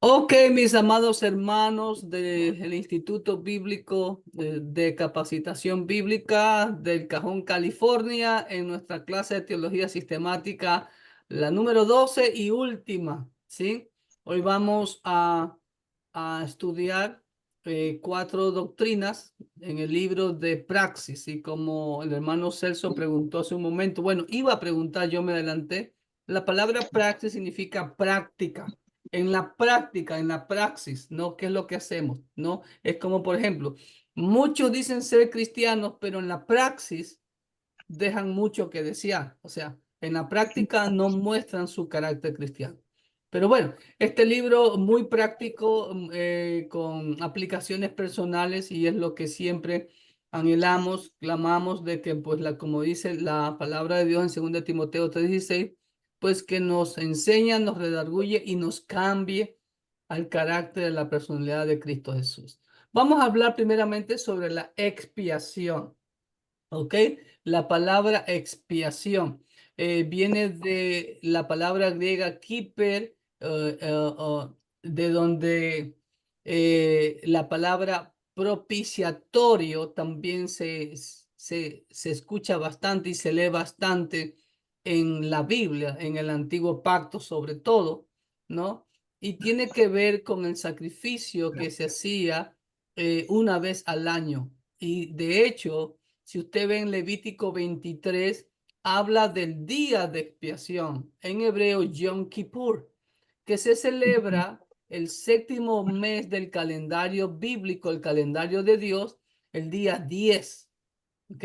Ok, mis amados hermanos del Instituto Bíblico de Capacitación Bíblica del Cajón, California, en nuestra clase de Teología Sistemática, la número 12 y última, ¿sí? Hoy vamos a estudiar cuatro doctrinas en el libro de Praxis, y como el hermano Celso preguntó hace un momento, bueno, iba a preguntar, yo me adelanté, la palabra praxis significa práctica en la praxis, ¿no? ¿Qué es lo que hacemos? ¿No? Es como, por ejemplo, muchos dicen ser cristianos, pero en la praxis dejan mucho que desear. O sea, en la práctica no muestran su carácter cristiano. Pero bueno, este libro muy práctico, con aplicaciones personales, y es lo que siempre anhelamos, clamamos de que, pues, como dice la palabra de Dios en 2 Timoteo 3:16, pues que nos enseña, nos redarguye y nos cambie al carácter de la personalidad de Cristo Jesús. Vamos a hablar primeramente sobre la expiación. ¿Ok? La palabra expiación viene de la palabra griega kiper, de donde la palabra propiciatorio también se escucha bastante y se lee bastante en la Biblia, en el Antiguo Pacto sobre todo, ¿no? Y tiene que ver con el sacrificio que se hacía una vez al año. Y de hecho, si usted ve en Levítico 23, habla del día de expiación, en hebreo Yom Kippur, que se celebra el séptimo mes del calendario bíblico, el calendario de Dios, el día 10. ¿Ok?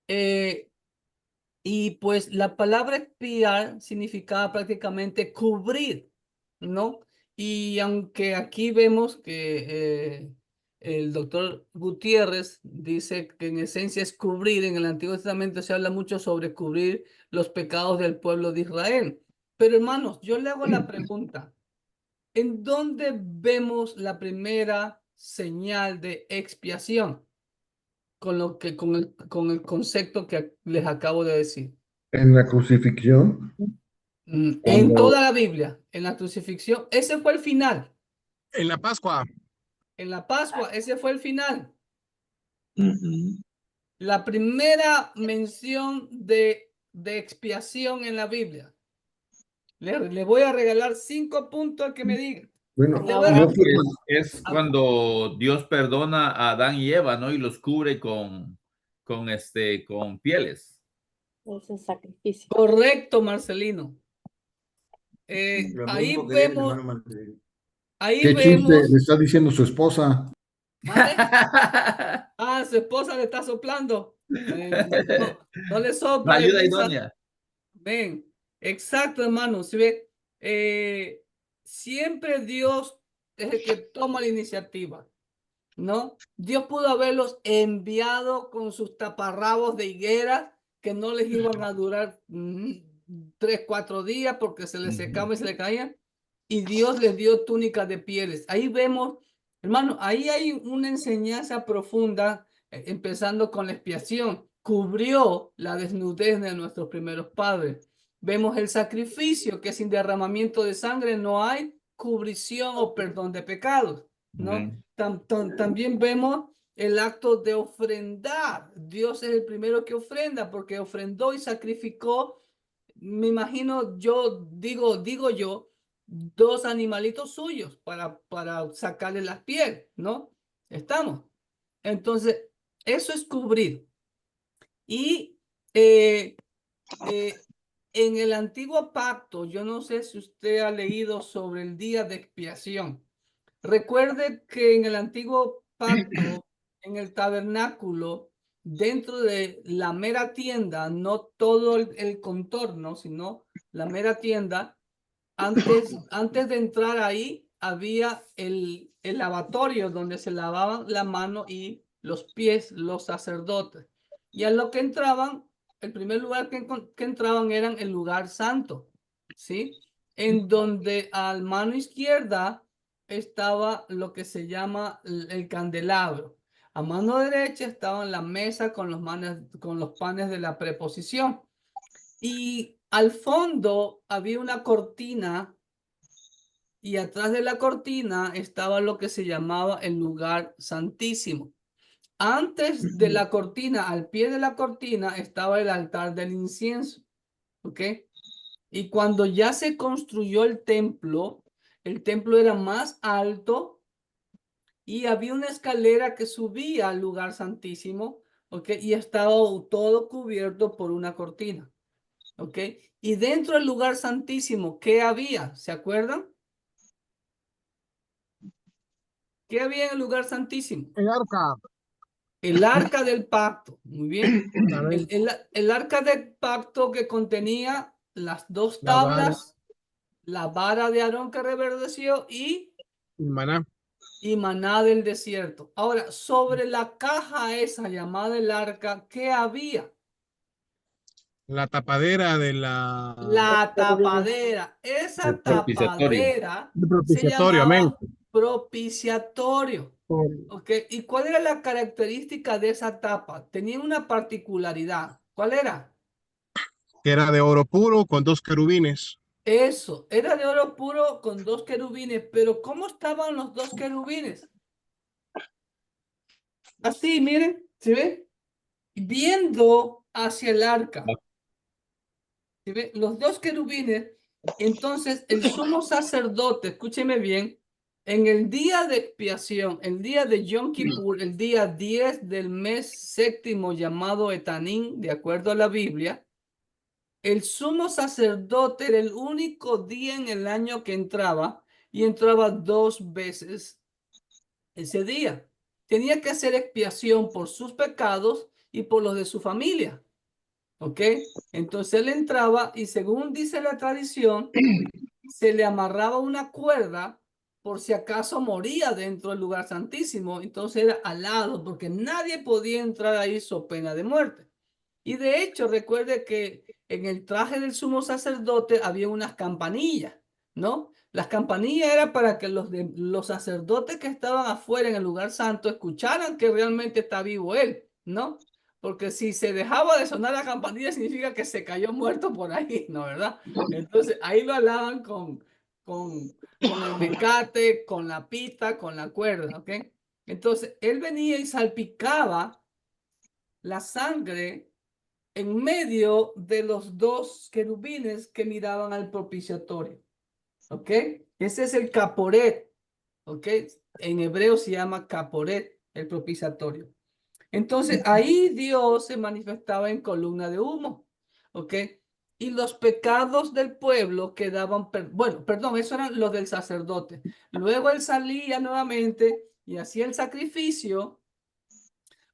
Eh, y pues la palabra expiar significaba prácticamente cubrir, ¿no? Y aunque aquí vemos que el doctor Gutiérrez dice que en esencia es cubrir, en el Antiguo Testamento se habla mucho sobre cubrir los pecados del pueblo de Israel. Pero hermanos, yo le hago la pregunta, ¿en dónde vemos la primera señal de expiación? Con el concepto que les acabo de decir. En la crucifixión, En cuando toda la Biblia, en la crucifixión, ese fue el final. En la Pascua. En la Pascua, ese fue el final. Ujú. La primera mención de expiación en la Biblia. Le voy a regalar 5 puntos al que me diga. Bueno, Le voy a, yo Es a- cuando Dios perdona a Adán y Eva, ¿no? Y los cubre con pieles. Es el sacrificio. Correcto, Marcelino. Lo mismo que dice el hermano Martín. Ahí qué chiste le vemos, está diciendo su esposa. ¿mande? Ah, su esposa le está soplando. No le sopla, Ayuda Elisa. idónea. Ven, exacto, hermano. ¿Sí ve? Siempre Dios es el que toma la iniciativa, ¿no? Dios pudo haberlos enviado con sus taparrabos de higuera que no les iban a durar 3, 4 días porque se les secaba y se les caían. Y Dios les dio túnicas de pieles. Ahí vemos, hermano, ahí hay una enseñanza profunda, empezando con la expiación. Cubrió la desnudez de nuestros primeros padres. Vemos el sacrificio, que sin derramamiento de sangre no hay cubrición o perdón de pecados, ¿no? Amén. También vemos el acto de ofrendar. Dios es el primero que ofrenda porque ofrendó y sacrificó. Me imagino, yo digo yo, 2 animalitos suyos para sacarle las pieles, ¿no? Estamos. Entonces, eso es cubrir. Y eh, eh, en el antiguo pacto, yo no sé si usted ha leído sobre el día de expiación. Recuerde que en el antiguo pacto, en el tabernáculo, dentro de la mera tienda, no todo el contorno, sino la mera tienda, antes de entrar ahí, había el lavatorio donde se lavaban la mano y los pies los sacerdotes. Y a lo que entraban, el primer lugar que entraban eran el lugar santo, ¿sí? En donde a mano izquierda estaba lo que se llama el candelabro. A mano derecha estaba la mesa con los panes de la preposición. Y al fondo había una cortina y atrás de la cortina estaba lo que se llamaba el lugar santísimo. Antes de la cortina, al pie de la cortina, estaba el altar del incienso. ¿Ok? Y cuando ya se construyó el templo era más alto y había una escalera que subía al lugar santísimo, ¿ok? Y estaba todo cubierto por una cortina, ¿ok? Y dentro del lugar santísimo, ¿qué había? ¿Se acuerdan? ¿Qué había en el lugar santísimo? El arca. El arca del pacto, muy bien. Amén. El arca del pacto que contenía las dos La vara, tablas, la vara de Aarón que reverdeció el maná. y maná del desierto. Ahora, sobre la caja esa llamada el arca, ¿qué había? La tapadera de la La tapadera. Esa El propiciatorio. tapadera del se propiciatorio. Amén. llamaba propiciatorio. ¿Ok? ¿Y cuál era la característica de esa tapa? Tenía una particularidad. ¿Cuál era? Que era de oro puro con 2 querubines. Eso, era de oro puro con 2 querubines, pero ¿cómo estaban los 2 querubines? Así, miren, ¿se ve? Viendo hacia el arca. ¿Se ve? Los 2 querubines. Entonces, el sumo sacerdote, escúcheme bien, en el día de expiación, el día de Yom Kippur, el día 10 del mes séptimo llamado Etanín, de acuerdo a la Biblia, el sumo sacerdote era el único día en el año que entraba y entraba 2 veces ese día. Tenía que hacer expiación por sus pecados y por los de su familia. ¿Ok? Entonces él entraba y según dice la tradición, se le amarraba una cuerda por si acaso moría dentro del lugar santísimo. Entonces era alado porque nadie podía entrar ahí so pena de muerte. Y de hecho, recuerde que en el traje del sumo sacerdote había unas campanillas, ¿no? Las campanillas eran para que los sacerdotes que estaban afuera en el lugar santo escucharan que realmente está vivo él, ¿no? Porque si se dejaba de sonar la campanilla significa que se cayó muerto por ahí, ¿no? ¿Verdad? Entonces ahí lo alaban con el mecate, con la pita, con la cuerda, ¿ok? Entonces él venía y salpicaba la sangre en medio de los 2 querubines que miraban al propiciatorio. ¿Ok? Ese es el caporet. ¿Ok? En hebreo se llama caporet, el propiciatorio. Entonces ahí Dios se manifestaba en columna de humo. ¿Ok? Y los pecados del pueblo quedaban, bueno, perdón, eso eran los del sacerdote. Luego él salía nuevamente y hacía el sacrificio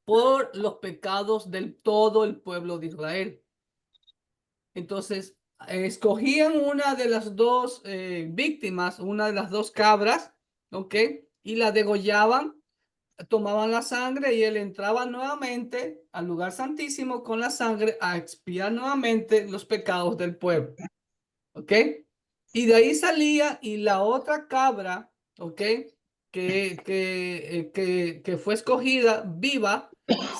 por los pecados del todo el pueblo de Israel. Entonces, escogían una de las 2 víctimas, una de las 2 cabras, ¿ok? Y la degollaban, tomaban la sangre y él entraba nuevamente al lugar santísimo con la sangre a expiar nuevamente los pecados del pueblo, ¿ok? Y de ahí salía y la otra cabra, ¿ok? Que fue escogida viva,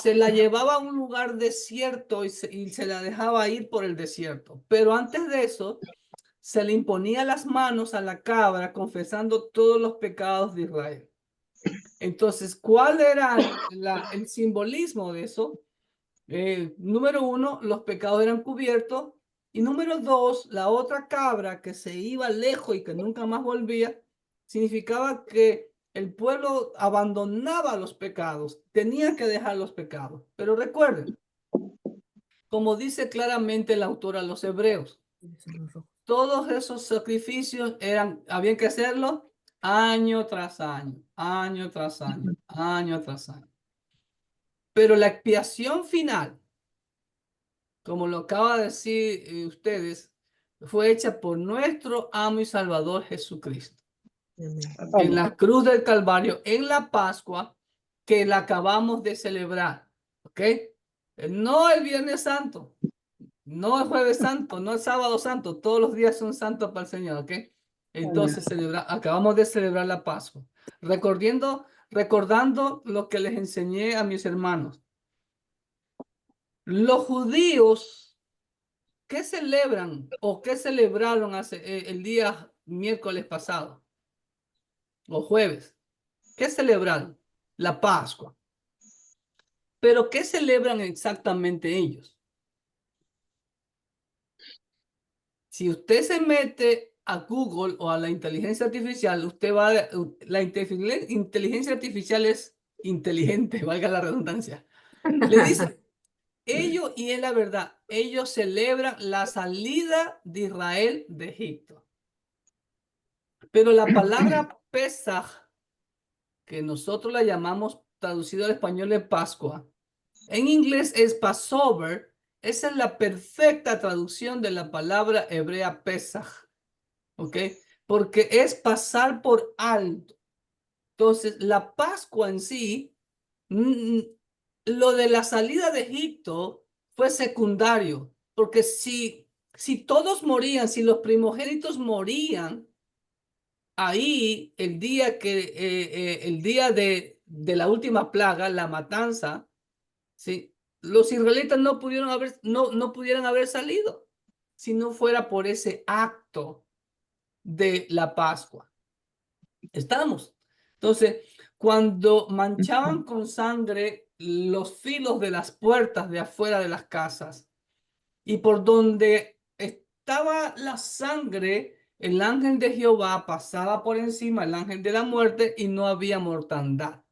se la llevaba a un lugar desierto y se la dejaba ir por el desierto. Pero antes de eso, se le imponía las manos a la cabra confesando todos los pecados de Israel. Entonces, ¿cuál era el simbolismo de eso? Número 1, los pecados eran cubiertos. Y número 2, la otra cabra que se iba lejos y que nunca más volvía, significaba que el pueblo abandonaba los pecados, tenía que dejar los pecados. Pero recuerden, como dice claramente el autor a los hebreos, todos esos sacrificios habían que hacerlo año tras año, año tras año, año tras año. Pero la expiación final, como lo acaba de decir ustedes, fue hecha por nuestro amo y salvador Jesucristo. En la cruz del Calvario, en la Pascua, que la acabamos de celebrar. ¿Ok? No el Viernes Santo, no el Jueves Santo, no el Sábado Santo. Todos los días son santos para el Señor. ¿Ok? Entonces acabamos de celebrar la Pascua. Recordando lo que les enseñé a mis hermanos. Los judíos, ¿qué celebran o qué celebraron el día miércoles pasado? o jueves. ¿Qué celebraron? La Pascua. Pero ¿qué celebran exactamente ellos? Si usted se mete a Google o a la inteligencia artificial, usted va a, la inteligencia artificial es inteligente, valga la redundancia. Le dice, ellos, y es la verdad, ellos celebran la salida de Israel de Egipto. Pero la palabra Pesaj, que nosotros la llamamos traducido al español de Pascua, en inglés es Passover. Esa es la perfecta traducción de la palabra hebrea Pesaj. ¿Ok? Porque es pasar por alto. Entonces, la Pascua en sí, lo de la salida de Egipto fue secundario, porque si todos morían, si los primogénitos morían, ahí el día el día de la última plaga, la matanza, ¿sí? Los israelitas no pudieron no pudieran haber salido si no fuera por ese acto de la Pascua. Estamos. Entonces, cuando manchaban con sangre los filos de las puertas de afuera de las casas y por donde estaba la sangre, el ángel de Jehová pasaba por encima, el ángel de la muerte, y no había mortandad.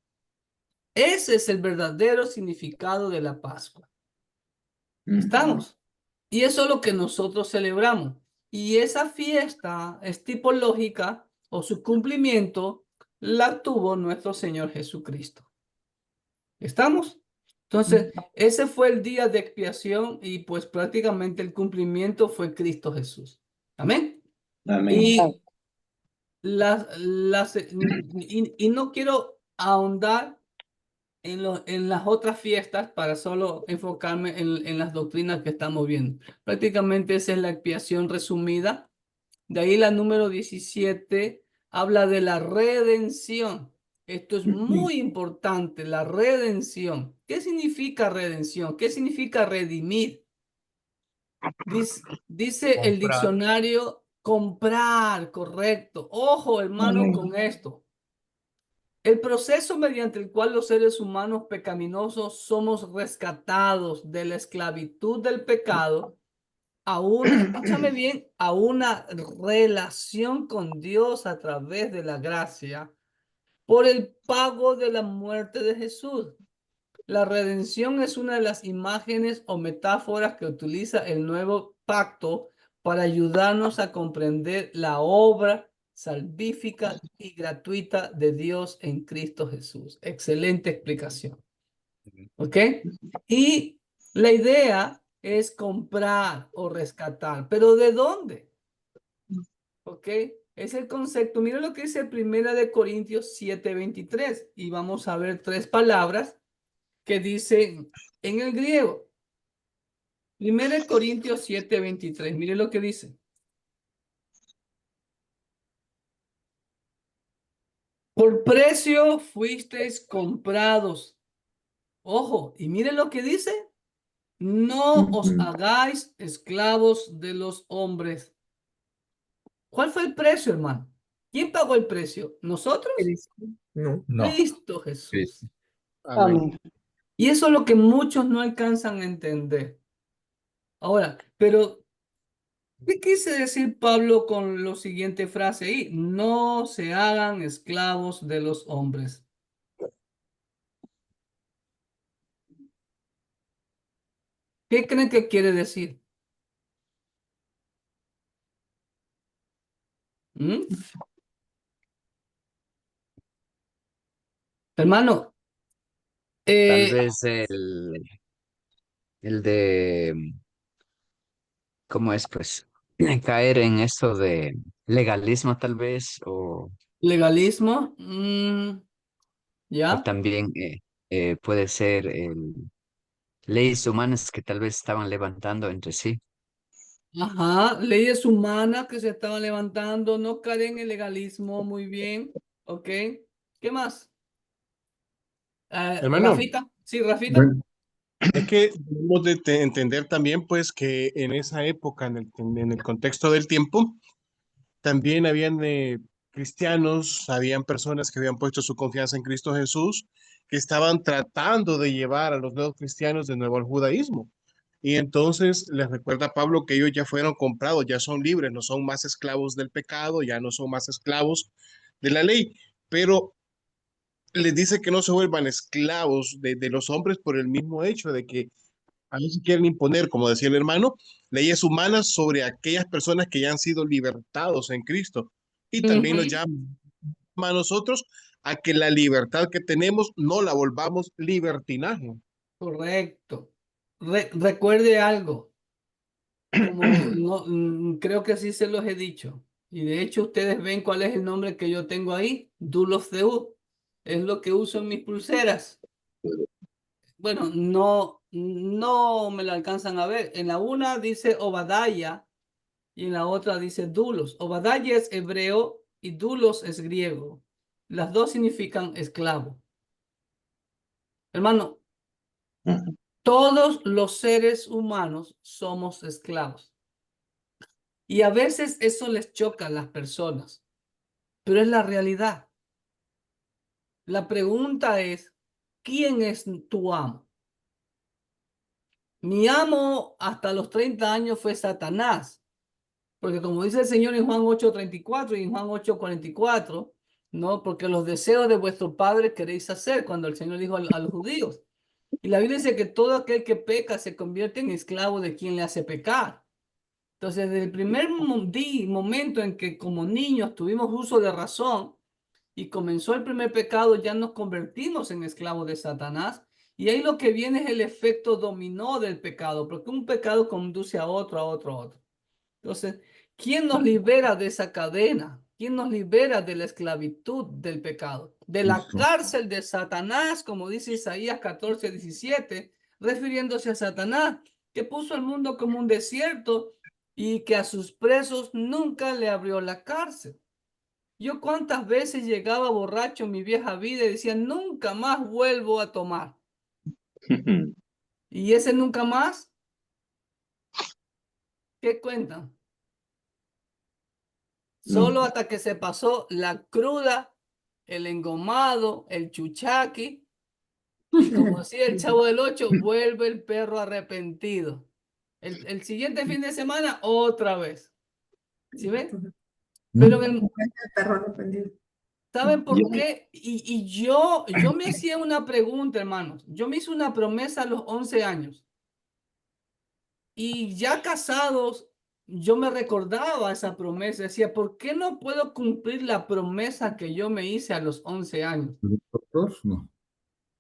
Ese es el verdadero significado de la Pascua. ¿Estamos? Y eso es lo que nosotros celebramos. Y esa fiesta es tipológica o su cumplimiento la tuvo nuestro Señor Jesucristo. ¿Estamos? Entonces, ese fue el día de expiación y pues prácticamente el cumplimiento fue Cristo Jesús. Amén. Amén. Y, y no quiero ahondar en las otras fiestas para solo enfocarme en las doctrinas que estamos viendo. Prácticamente esa es la expiación resumida. De ahí la número 17 habla de la redención. Esto es muy importante, la redención. ¿Qué significa redención? ¿Qué significa redimir? Dice el Comprar. diccionario comprar, correcto. Ojo, hermano, con esto. El proceso mediante el cual los seres humanos pecaminosos somos rescatados de la esclavitud del pecado a una, escúchame bien, a una relación con Dios a través de la gracia por el pago de la muerte de Jesús. La redención es una de las imágenes o metáforas que utiliza el nuevo pacto para ayudarnos a comprender la obra salvífica y gratuita de Dios en Cristo Jesús. Excelente explicación. ¿Ok? Y la idea es comprar o rescatar. ¿Pero de dónde? ¿Ok? Es el concepto. Mira lo que dice 1 Corintios 7:23. Y vamos a ver tres palabras que dicen en el griego. 1 Corintios 7:23. Mire lo que dice. Por precio fuisteis comprados. Ojo, y mire lo que dice. No os hagáis esclavos de los hombres. ¿Cuál fue el precio, hermano? ¿Quién pagó el precio? ¿Nosotros? No. No. Cristo Jesús. Amén. Y eso es lo que muchos no alcanzan a entender. Ahora, pero ¿qué quise decir Pablo con la siguiente frase ahí? No se hagan esclavos de los hombres. ¿Qué creen que quiere decir? ¿Mm? Hermano, Tal vez el de, ¿cómo es? Pues caer en eso de legalismo tal vez, legalismo, o ¿ya? también puede ser leyes humanas que tal vez estaban levantando entre sí. Ajá, leyes humanas que se estaban levantando, no caer en el legalismo, muy bien, ¿ok? ¿Qué más? Hermano, Rafita, sí, Rafita. Bueno, es que debemos de entender también, pues, que en esa época, en el contexto del tiempo, también habían cristianos, habían personas que habían puesto su confianza en Cristo Jesús, que estaban tratando de llevar a los nuevos cristianos de nuevo al judaísmo. Y entonces les recuerda a Pablo que ellos ya fueron comprados, ya son libres, no son más esclavos del pecado, ya no son más esclavos de la ley, pero les dice que no se vuelvan esclavos de los hombres por el mismo hecho de que a veces quieren imponer, como decía el hermano, leyes humanas sobre aquellas personas que ya han sido libertados en Cristo. Y también nos Ujú, llama a nosotros a que la libertad que tenemos no la volvamos libertinaje. correcto. Recuerde algo, como no, creo que sí se los he dicho. Y de hecho ustedes ven cuál es el nombre que yo tengo ahí, Dulos CU. Es lo que uso en mis pulseras. Bueno, no me lo alcanzan a ver. En la una dice Obadiah y en la otra dice Dulos. Obadiah es hebreo y Dulos es griego. Las dos significan esclavo. Hermano, todos los seres humanos somos esclavos. Y a veces eso les choca a las personas, pero es la realidad. La pregunta es, ¿quién es tu amo? Mi amo hasta los 30 años fue Satanás. Porque como dice el Señor en Juan 8:34 y en Juan 8:44, ¿no? Porque los deseos de vuestro Padre queréis hacer, cuando el Señor dijo a los judíos. Y la Biblia dice que todo aquel que peca se convierte en esclavo de quien le hace pecar. Entonces, desde el primer momento en que como niños tuvimos uso de razón y comenzó el primer pecado, ya nos convertimos en esclavos de Satanás. Y ahí lo que viene es el efecto dominó del pecado, porque un pecado conduce a otro, a otro, a otro. Entonces, ¿quién nos libera de esa cadena? ¿Quién nos libera de la esclavitud del pecado? De la Cristo. cárcel de Satanás, como dice Isaías 14:17, refiriéndose a Satanás, que puso el mundo como un desierto y que a sus presos nunca le abrió la cárcel. Yo cuántas veces llegaba borracho en mi vieja vida y decía, nunca más vuelvo a tomar. Y ese nunca más, ¿qué cuentan? Solo hasta que se pasó la cruda, el engomado, el chuchaqui. Y como decía el Chavo del 8, vuelve el perro arrepentido. El siguiente fin de semana, otra vez. ¿Sí ven? Pero Perro arrepentido. ¿saben por qué? Y yo me hacía una pregunta, hermanos. Yo me hice una promesa a los 11 años. Y ya casados, yo me recordaba esa promesa. Decía, ¿por qué no puedo cumplir la promesa que yo me hice a los 11 años? ¿Doctor? No.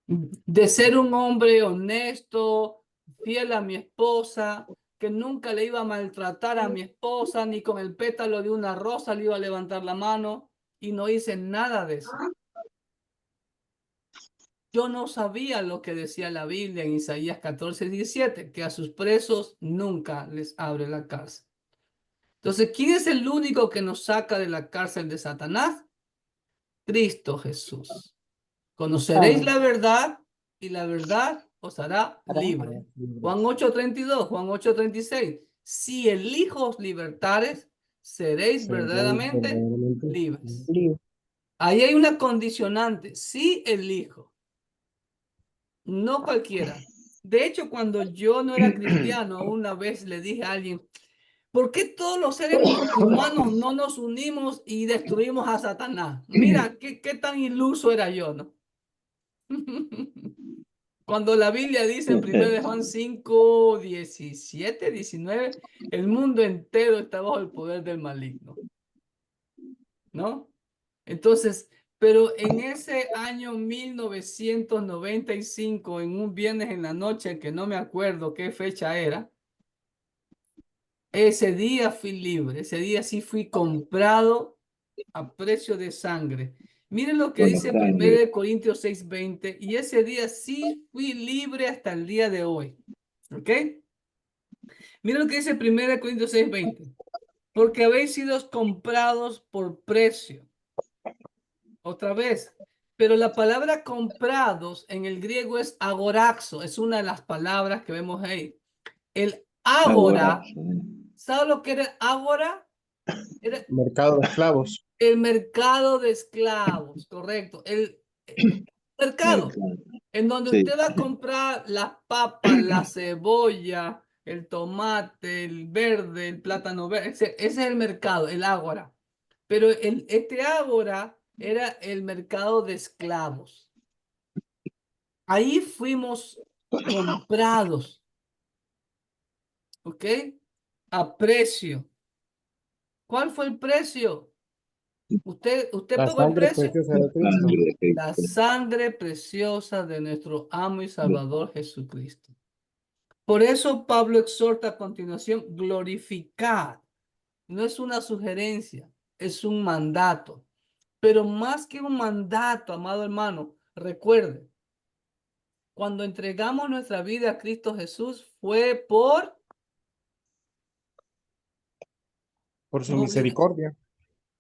De ser un hombre honesto, fiel a mi esposa, que nunca le iba a maltratar a mi esposa, ni con el pétalo de una rosa le iba a levantar la mano, y no hice nada de eso. Yo no sabía lo que decía la Biblia en Isaías 14:17, que a sus presos nunca les abre la cárcel. Entonces, ¿quién es el único que nos saca de la cárcel de Satanás? Cristo Jesús. Conoceréis la verdad y la verdad os hará libre. Juan 8:32, Juan 8:36. Si el Hijo os libertares, seréis verdaderamente libres. Ahí hay una condicionante. Si el Hijo, no cualquiera. De hecho, cuando yo no era cristiano, una vez le dije a alguien, ¿por qué todos los seres humanos no nos unimos y destruimos a Satanás? Mira, qué tan iluso era yo, ¿no? Cuando la Biblia dice en 1 Juan 5:17-19, el mundo entero está bajo el poder del maligno, ¿no? Entonces, pero en ese año 1995, en un viernes en la noche, que no me acuerdo qué fecha era, ese día fui libre, ese día sí fui comprado a precio de sangre. Miren lo que dice 1 Corintios 6:20, y ese día sí fui libre hasta el día de hoy. ¿Ok? Miren lo que dice 1 Corintios 6:20. Porque habéis sido comprados por precio. Otra vez. Pero la palabra comprados en el griego es agoraxo. Es una de las palabras que vemos ahí. El ágora. ¿Sabe lo que era ágora? Era Mercado de esclavos. El mercado de esclavos, correcto. El mercado en donde Sí. usted va a comprar las papas, la cebolla, el tomate, el verde, el plátano verde. Ese es el mercado, el ágora. Pero este ágora era el mercado de esclavos. Ahí fuimos comprados, ¿ok? A precio. ¿Cuál fue el precio? ¿Usted La pagó el sangre precio? preciosa de Cristo. La sangre preciosa de nuestro amo y Salvador Jesucristo. Por eso Pablo exhorta a continuación, glorificar. No es una sugerencia, es un mandato. Pero más que un mandato, amado hermano, recuerde, cuando entregamos nuestra vida a Cristo Jesús fue por Por su obligación. misericordia.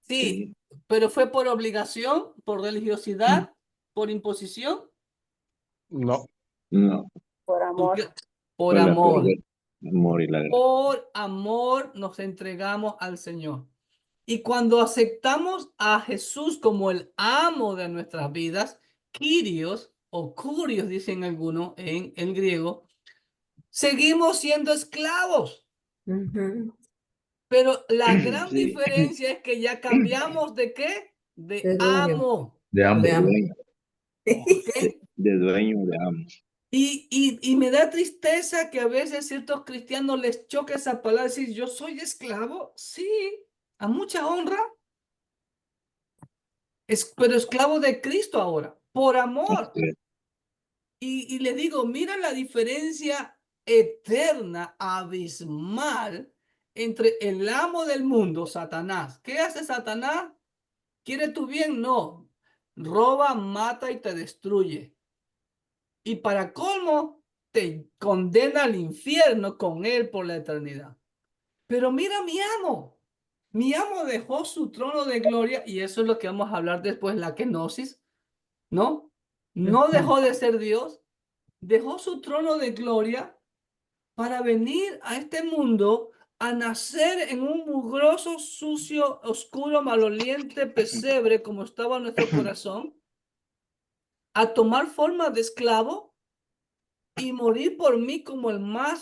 Sí, pero fue por obligación, por religiosidad, por imposición. No. No, Por ¿Por amor. qué? Por por la amor. perdón, amor y la gracia. Por amor nos entregamos al Señor. Y cuando aceptamos a Jesús como el amo de nuestras vidas, Kyrios o Kurios, dicen algunos en el griego, seguimos siendo esclavos. Ujú. Pero la gran Sí. diferencia es que ya cambiamos de qué? De De dueño. amo. De ambos. De amor. ¿Ok? De dueño de amo. Y me da tristeza que a veces ciertos cristianos les choque esa palabra, decir, yo soy esclavo, sí, a mucha honra, pero esclavo de Cristo ahora, por amor. Así es. Y le digo, mira la diferencia eterna, abismal, entre el amo del mundo, Satanás. ¿Qué hace Satanás? ¿Quiere tu bien? No. Roba, mata y te destruye. Y para colmo, te condena al infierno con él por la eternidad. Pero mira mi amo. Mi amo dejó su trono de gloria, y eso es lo que vamos a hablar después, la kenosis, ¿no? No dejó de ser Dios, dejó su trono de gloria para venir a este mundo a nacer en un mugroso, sucio, oscuro, maloliente pesebre como estaba nuestro corazón, a tomar forma de esclavo y morir por mí como el más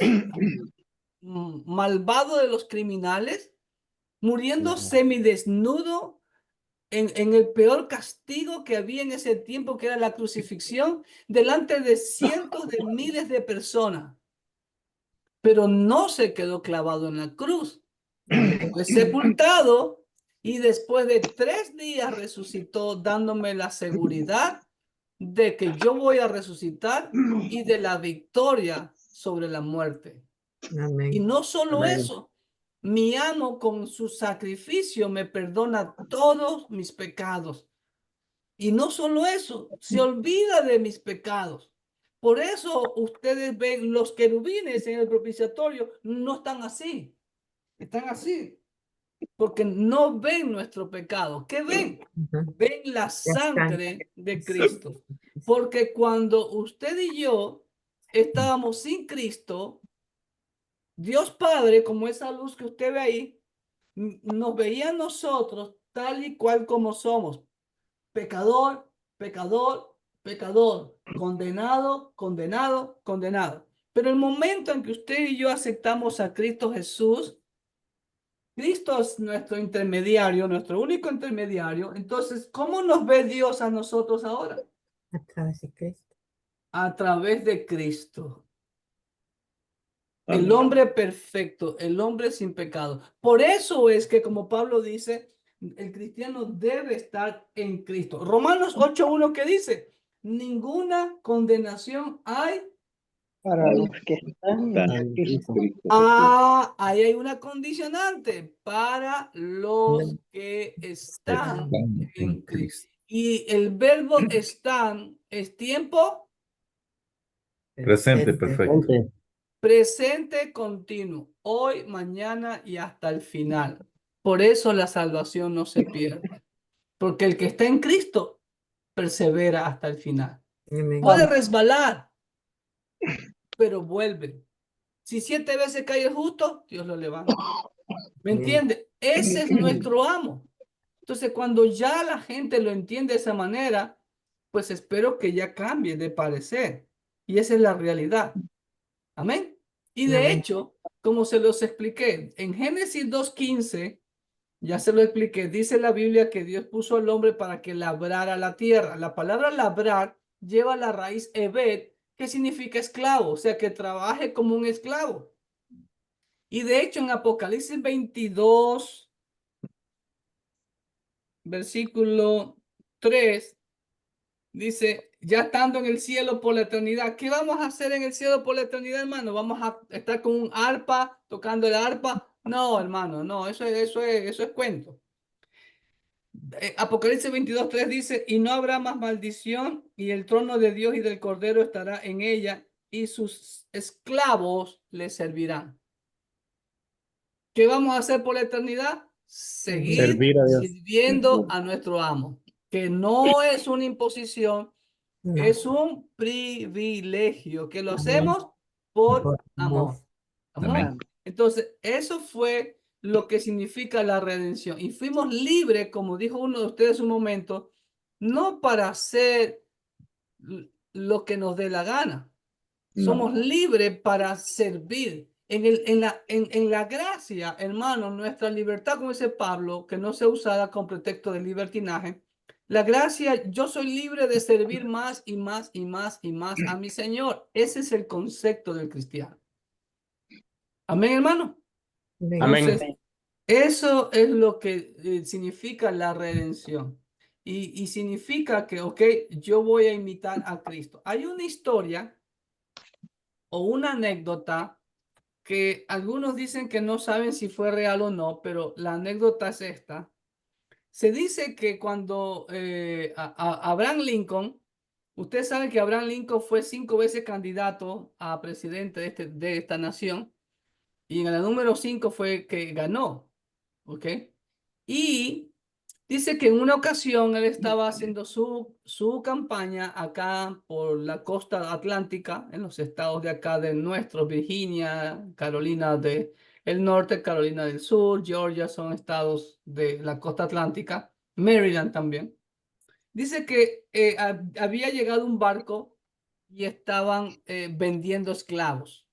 malvado de los criminales, muriendo semidesnudo en el peor castigo que había en ese tiempo, que era la crucifixión, delante de cientos de miles de personas. Pero no se quedó clavado en la cruz. Fue sepultado y después de 3 días resucitó, dándome la seguridad de que yo voy a resucitar y de la victoria sobre la muerte. Amén. Y no solo Amén. eso, mi amo con su sacrificio me perdona todos mis pecados. Y no solo eso, se olvida de mis pecados. Por eso ustedes ven los querubines en el propiciatorio, no están así, están así, porque no ven nuestro pecado. ¿Qué ven? Ujú. Ven la sangre de Cristo. Porque cuando usted y yo estábamos sin Cristo, Dios Padre, como esa luz que usted ve ahí, nos veía a nosotros tal y cual como somos. Pecador, pecador, pecador, condenado, condenado, condenado. Pero el momento en que usted y yo aceptamos a Cristo Jesús, Cristo es nuestro intermediario, nuestro único intermediario. Entonces, ¿cómo nos ve Dios a nosotros ahora? A través de Cristo. A través de Cristo. El Amén. hombre perfecto, el hombre sin pecado. Por eso es que, como Pablo dice, el cristiano debe estar en Cristo. Romanos 8:1, ¿qué dice? Ninguna condenación hay. Para los que están en Cristo. Ahí hay una condicionante para los que están en Cristo. Y el verbo están es tiempo Presente, perfecto. presente continuo, hoy, mañana y hasta el final. Por eso la salvación no se pierde, porque el que está en Cristo persevera hasta el final. Amén. Puede resbalar, pero vuelve. Si 7 veces cae el justo, Dios lo levanta. ¿Me entiende? Ese es nuestro amo. Entonces, cuando ya la gente lo entiende de esa manera, pues espero que ya cambie de parecer. Y esa es la realidad. Amén. Y de Amén. hecho, como se los expliqué, en Génesis 2:15, ya se lo expliqué, dice la Biblia que Dios puso al hombre para que labrara la tierra. La palabra labrar lleva la raíz ebed, que significa esclavo, o sea, que trabaje como un esclavo. Y de hecho, en Apocalipsis 22, versículo 3, dice, ya estando en el cielo por la eternidad, ¿qué vamos a hacer en el cielo por la eternidad, hermano? ¿Vamos a estar con un arpa, tocando el arpa? No, hermano, no, eso es cuento. Apocalipsis 22:3 dice, y no habrá más maldición, y el trono de Dios y del Cordero estará en ella, y sus esclavos le servirán. ¿Qué vamos a hacer por la eternidad? Seguir Servir a Dios. sirviendo a nuestro amo, que no es una imposición, No. es un privilegio, que lo Amén. hacemos por Por amor. Amén. Entonces, eso fue lo que significa la redención. Y fuimos libres, como dijo uno de ustedes un momento, no para hacer lo que nos dé la gana. Somos libres para servir. En la gracia, hermano, nuestra libertad, como dice Pablo, que no sea usada con pretexto de libertinaje. La gracia, yo soy libre de servir más y más y más y más a mi Señor. Ese es el concepto del cristiano. Amén, hermano. Amén. Entonces, eso es lo que significa la redención. Y significa que, ok, yo voy a imitar a Cristo. Hay una historia o una anécdota que algunos dicen que no saben si fue real o no, pero la anécdota es esta. Se dice que cuando Abraham Lincoln, usted sabe que Abraham Lincoln fue 5 veces candidato a presidente de esta nación, y en la número 5 fue que ganó, ¿ok? Y dice que en una ocasión él estaba haciendo su campaña acá por la costa atlántica, en los estados de acá de nuestro, Virginia, Carolina del Norte, Carolina del Sur, Georgia, son estados de la costa atlántica, Maryland también. Dice que había llegado un barco y estaban vendiendo esclavos.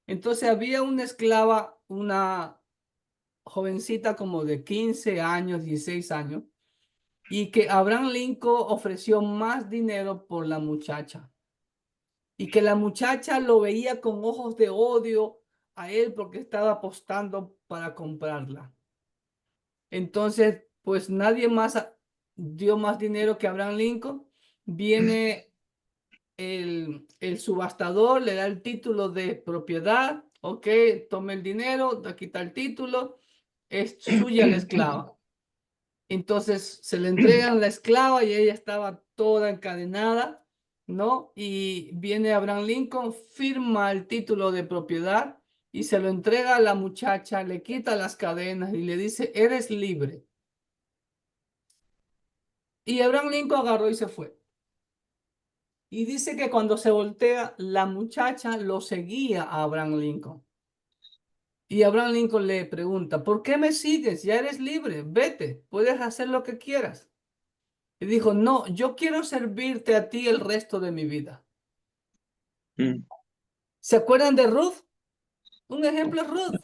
Entonces había una esclava, una jovencita como de 15 años, 16 años, y que Abraham Lincoln ofreció más dinero por la muchacha. Y que la muchacha lo veía con ojos de odio a él porque estaba apostando para comprarla. Entonces, pues nadie más dio más dinero que Abraham Lincoln. Viene el subastador, le da el título de propiedad. Ok, tome el dinero, aquí está el título. Es suya la esclava. Entonces se le entregan la esclava y ella estaba toda encadenada, ¿no? Y viene Abraham Lincoln, firma el título de propiedad y se lo entrega a la muchacha, le quita las cadenas y le dice, eres libre. Y Abraham Lincoln agarró y se fue. Y dice que cuando se voltea, la muchacha lo seguía a Abraham Lincoln. Y Abraham Lincoln le pregunta, ¿por qué me sigues? Ya eres libre, vete, puedes hacer lo que quieras. Y dijo, no, yo quiero servirte a ti el resto de mi vida. ¿Se acuerdan de Ruth? Un ejemplo es Ruth,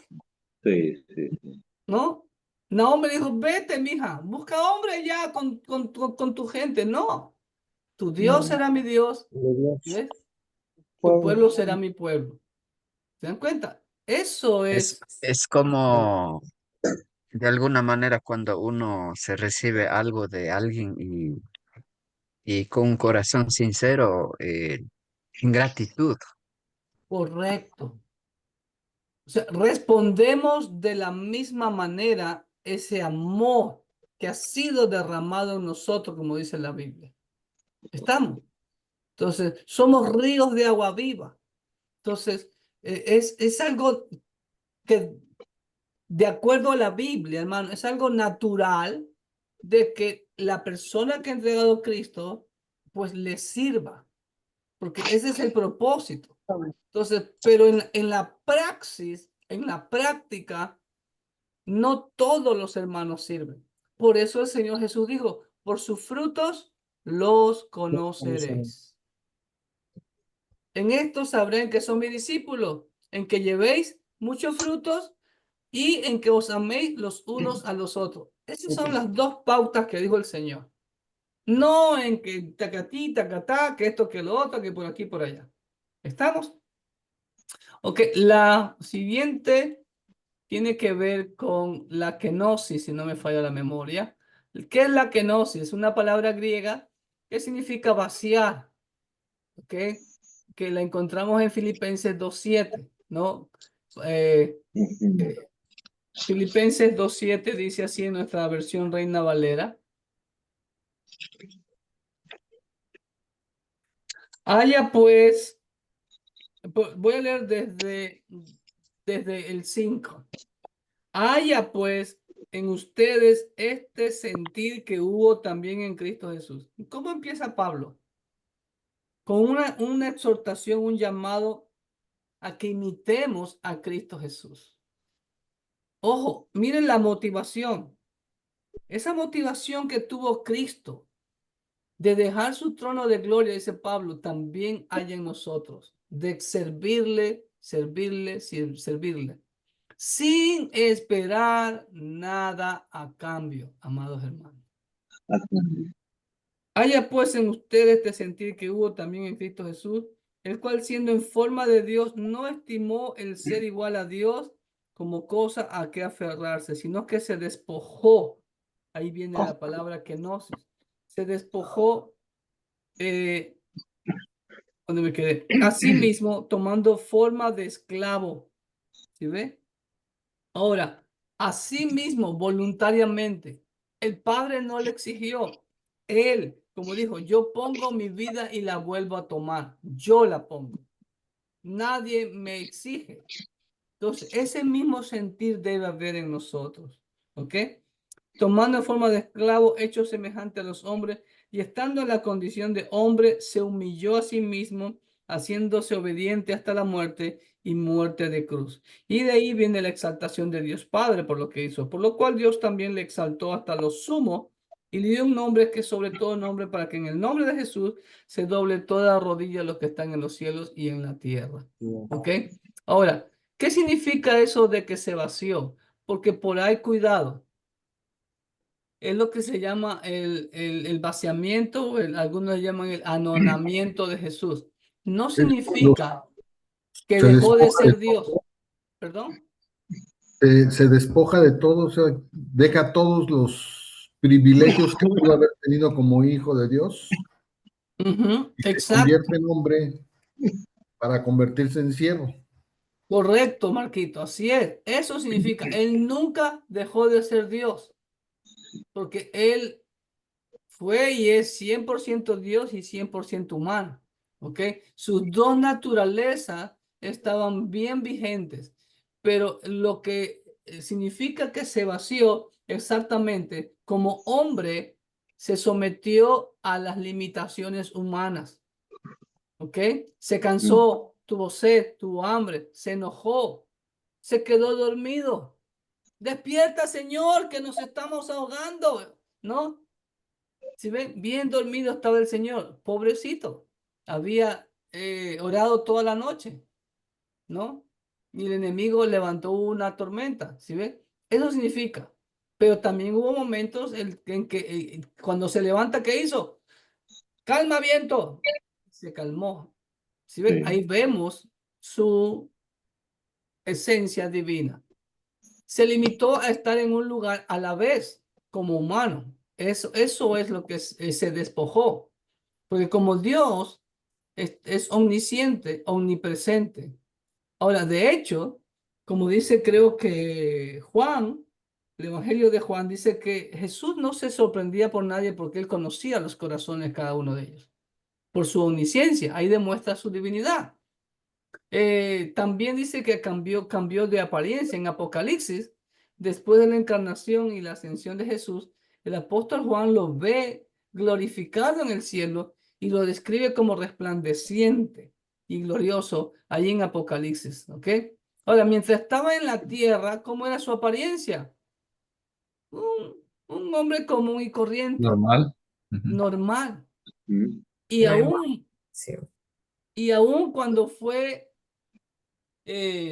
Sí, sí, sí. ¿no? Naomi dijo, vete, mija, busca hombre ya con tu gente. No, tu Dios será mi Dios, ¿ves? Tu pueblo será mi pueblo. ¿Se dan cuenta? Eso Es como, de alguna manera, cuando uno se recibe algo de alguien y con un corazón sincero, en gratitud. correcto. O sea, respondemos de la misma manera ese amor que ha sido derramado en nosotros, como dice la Biblia. Estamos. Entonces, somos ríos de agua viva. Entonces, es algo que, de acuerdo a la Biblia, hermano, es algo natural de que la persona que ha entregado a Cristo, pues le sirva, porque ese es el propósito. Entonces, pero en la praxis, en la práctica, no todos los hermanos sirven. Por eso el Señor Jesús dijo, por sus frutos los conoceréis. En esto sabrán que son mis discípulos, en que llevéis muchos frutos y en que os améis los unos a los otros. Esas son las dos pautas que dijo el Señor. No en que tacatí, tacatá, que esto, que lo otro, que por aquí, por allá. ¿Estamos? Ok, la siguiente tiene que ver con la kenosis, si no me falla la memoria. ¿Qué es la kenosis? Es una palabra griega que significa vaciar, ¿ok? Que la encontramos en Filipenses 2:7, ¿no? Filipenses 2:7 dice así en nuestra versión Reina Valera. Haya pues, voy a leer desde el 5. Haya pues en ustedes este sentir que hubo también en Cristo Jesús. ¿Cómo empieza Pablo? Con una exhortación, un llamado a que imitemos a Cristo Jesús. Ojo, miren la motivación. Esa motivación que tuvo Cristo de dejar su trono de gloria, dice Pablo, también hay en nosotros, de servirle, servirle, sin esperar nada a cambio, amados hermanos. Haya pues en ustedes este sentir que hubo también en Cristo Jesús, el cual siendo en forma de Dios no estimó el ser igual a Dios como cosa a que aferrarse, sino que se despojó. Ahí viene la palabra kenosis. Se despojó, donde me quedé, asimismo tomando forma de esclavo. ¿Sí ve? Ahora, asimismo, voluntariamente, el Padre no le exigió. Él, como dijo, yo pongo mi vida y la vuelvo a tomar. Yo la pongo. Nadie me exige. Entonces, ese mismo sentir debe haber en nosotros. ¿Ok? Tomando forma de esclavo, hecho semejante a los hombres, y estando en la condición de hombre, se humilló a sí mismo, haciéndose obediente hasta la muerte y muerte de cruz. Y de ahí viene la exaltación de Dios Padre por lo que hizo, por lo cual Dios también le exaltó hasta lo sumo y le dio un nombre que es sobre todo nombre, para que en el nombre de Jesús se doble toda rodilla a los que están en los cielos y en la tierra. ¿Ok? Ahora, ¿qué significa eso de que se vació? Porque por ahí, cuidado, es lo que se llama el vaciamiento, algunos llaman el anonamiento de Jesús. No Es cuando significa que se dejó de despoja de ser Dios. todo, ¿Perdón? se despoja de todo, o sea, deja todos los privilegios que pudo haber tenido como hijo de Dios y se Exacto. convierte en hombre para convertirse en siervo. Correcto, Marquito. Así es. Eso significa, él nunca dejó de ser Dios, porque él fue y es 100% Dios y 100% humano. ¿Ok? Sus dos naturalezas estaban bien vigentes, pero lo que significa que se vació exactamente como hombre, se sometió a las limitaciones humanas. ¿Ok? Se cansó, tuvo sed, tuvo hambre, se enojó, se quedó dormido. Despierta, Señor, que nos estamos ahogando, ¿no? Si ven, bien dormido estaba el Señor, pobrecito. Había orado toda la noche, ¿no? Y el enemigo levantó una tormenta, ¿sí ven? Eso significa. Pero también hubo momentos en que cuando se levanta, ¿qué hizo? Calma, viento. Se calmó. ¿Sí ven? Ahí vemos su esencia divina. Se limitó a estar en un lugar a la vez como humano. Eso es lo que se despojó. Porque como Dios es omnisciente, omnipresente. Ahora, de hecho, como dice, creo que Juan, el Evangelio de Juan, dice que Jesús no se sorprendía por nadie porque él conocía los corazones de cada uno de ellos. Por su omnisciencia, ahí demuestra su divinidad. También dice que cambió de apariencia en Apocalipsis. Después de la encarnación y la ascensión de Jesús, el apóstol Juan lo ve glorificado en el cielo y lo describe como resplandeciente y glorioso ahí en Apocalipsis. ¿Ok? Ahora, mientras estaba en la tierra, ¿cómo era su apariencia? Un un hombre común y corriente, Normal. Ujú. normal. Mm. Y No hay aún, Sí. y aún cuando fue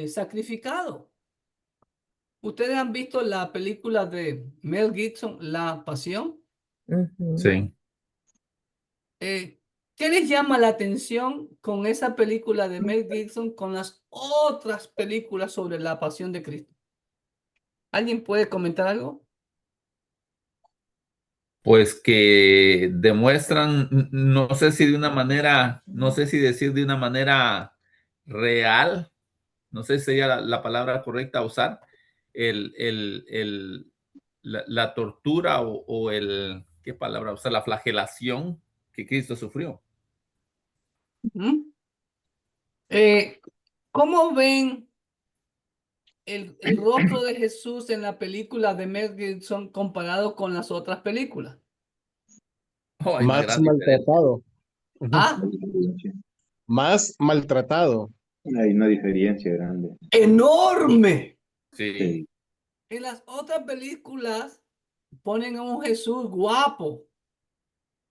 sacrificado. ¿Ustedes han visto la película de Mel Gibson, La Pasión? Ujú. Sí. ¿Qué les llama la atención con esa película de Mel Gibson con las otras películas sobre la pasión de Cristo? ¿Alguien puede comentar algo? Pues que demuestran, no sé si de una manera, no sé si decir de una manera real, no sé si sería la palabra correcta a usar, la tortura o ¿qué palabra? O sea, la flagelación que Cristo sufrió. ¿Mm? ¿Cómo ven el rostro de Jesús en la película de Mel Gibson comparado con las otras películas? Oh, hay una Más gran diferencia. maltratado. Ujú. Ah, Hay diferencia. Más maltratado. Hay una diferencia grande. enorme. Sí. Sí. En las otras películas ponen a un Jesús guapo,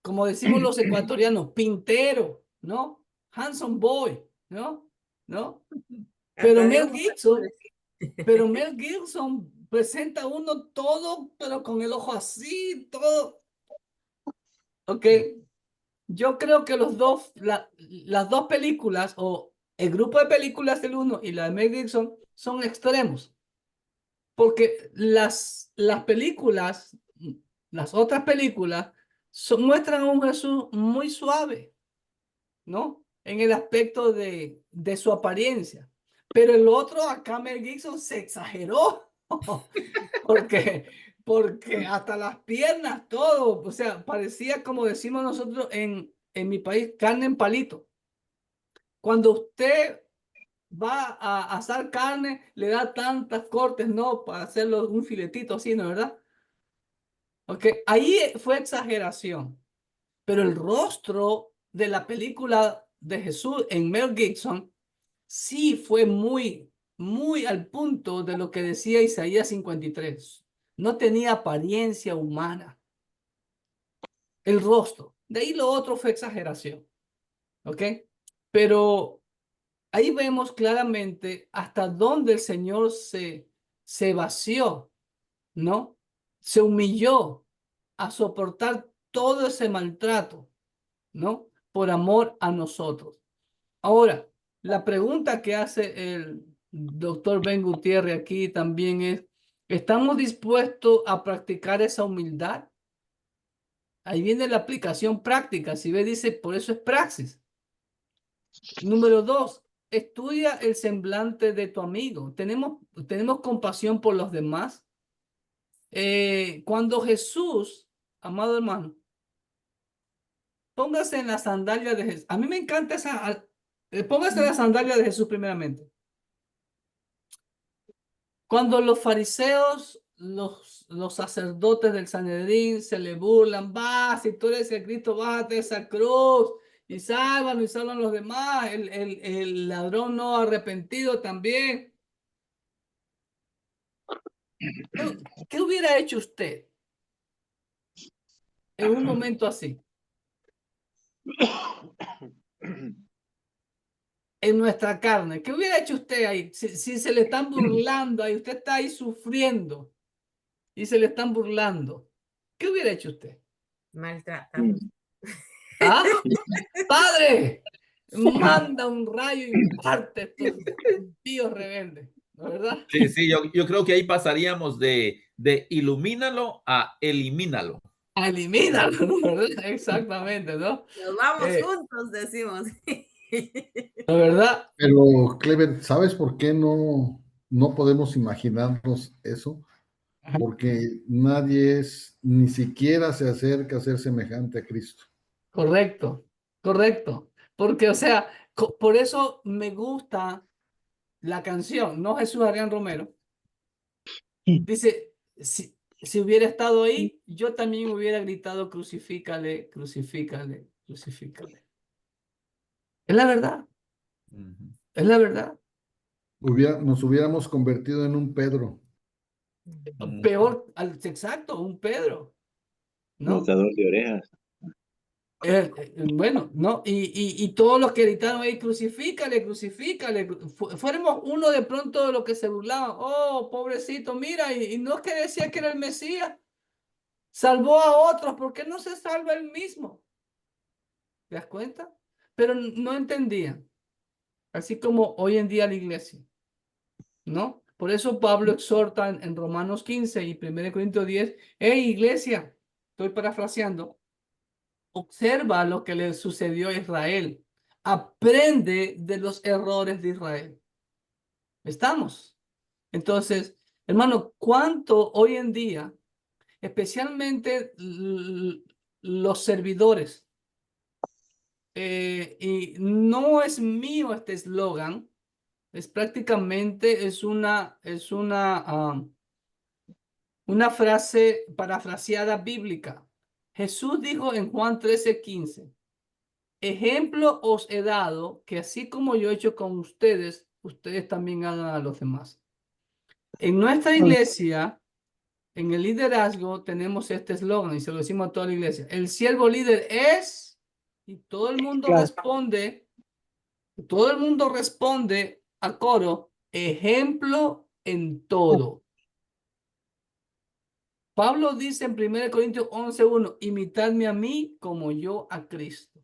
como decimos los ecuatorianos, pintero, ¿no? Handsome boy, ¿no? ¿No? Pero Hasta Mel digo, Gibson, pero Mel Gibson presenta a uno todo, pero con el ojo así, todo. Ok, yo creo que las dos películas, o el grupo de películas del uno y la de Mel Gibson, son extremos. Porque las películas, las otras películas, muestran a un Jesús muy suave, ¿no? En el aspecto de su apariencia. Pero el otro, acá Mel Gibson se exageró, porque, porque hasta las piernas, todo, o sea, parecía como decimos nosotros en mi país, carne en palito. Cuando usted va a asar carne, le da tantas cortes, ¿no? Para hacerlo un filetito así, ¿no? ¿Verdad? Ok, ahí fue exageración, pero el rostro de la película de Jesús en Mel Gibson sí fue muy al punto de lo que decía Isaías 53. No tenía apariencia humana, el rostro. De ahí lo otro fue exageración, ¿ok? Pero ahí vemos claramente hasta dónde el Señor se vació, ¿no? Se humilló a soportar todo ese maltrato, ¿no? Por amor a nosotros. Ahora, la pregunta que hace el doctor Ben Gutiérrez aquí también es, ¿estamos dispuestos a practicar esa humildad? Ahí viene la aplicación práctica. Si ve, dice, por eso es praxis. Número 2, estudia el semblante de tu amigo. ¿Tenemos compasión por los demás? Cuando Jesús, amado hermano, póngase en la sandalia de Jesús. A mí me encanta póngase en la sandalia de Jesús primeramente. Cuando los fariseos, los sacerdotes del Sanedrín se le burlan, va, si tú eres el Cristo, bájate de esa cruz y sálvanos a los demás, el ladrón no arrepentido también. ¿Qué hubiera hecho usted en un momento así? En nuestra carne. ¿Qué hubiera hecho usted ahí? Si se le están burlando ahí, usted está ahí sufriendo y se le están burlando. ¿Qué hubiera hecho usted? maltratado. ¿Ah? Padre, manda un rayo y parte a estos tíos rebeldes, ¿no es verdad? Sí, sí, yo creo que ahí pasaríamos de ilumínalo a elimínalo. Elimínalo, ¿no es verdad? Exactamente, ¿no? Nos vamos Eh, juntos, decimos. ¿No es verdad? Pero, Clever, ¿sabes por qué no podemos imaginarnos eso? Ajá. Porque nadie ni siquiera se acerca a ser semejante a Cristo. Correcto, correcto. Porque, o sea, por eso me gusta la canción, no Jesús Adrián Romero. Dice, si hubiera estado ahí, yo también hubiera gritado, crucifícale, crucifícale, crucifícale. Es la verdad, Ujú. es la verdad. Nos hubiéramos convertido en un Pedro. Peor, exacto, un Pedro, ¿no? Botador de orejas. Bueno, ¿no? Y todos los que gritaron ahí, crucifícale, crucifícale. Fuéramos uno de pronto de los que se burlaban. Oh, pobrecito, mira, y no es que decía que era el Mesías. Salvó a otros, ¿por qué no se salva él mismo? ¿Te das cuenta? Pero no entendían. Así como hoy en día la iglesia, ¿no? Por eso Pablo exhorta en Romanos 15 y 1 Corintios 10, hey, iglesia, estoy parafraseando, observa lo que le sucedió a Israel. Aprende de los errores de Israel. ¿Estamos? Entonces, hermano, ¿cuánto hoy en día, especialmente los servidores, y no es mío este eslogan, es prácticamente, una frase parafraseada bíblica. Jesús dijo en Juan 13:15, ejemplo os he dado que así como yo he hecho con ustedes, ustedes también hagan a los demás. En nuestra iglesia, en el liderazgo, tenemos este eslogan y se lo decimos a toda la iglesia. El siervo líder es, y todo el mundo responde a coro, ejemplo en todo. Pablo dice en 1 Corintios 11:1, imitadme a mí como yo a Cristo.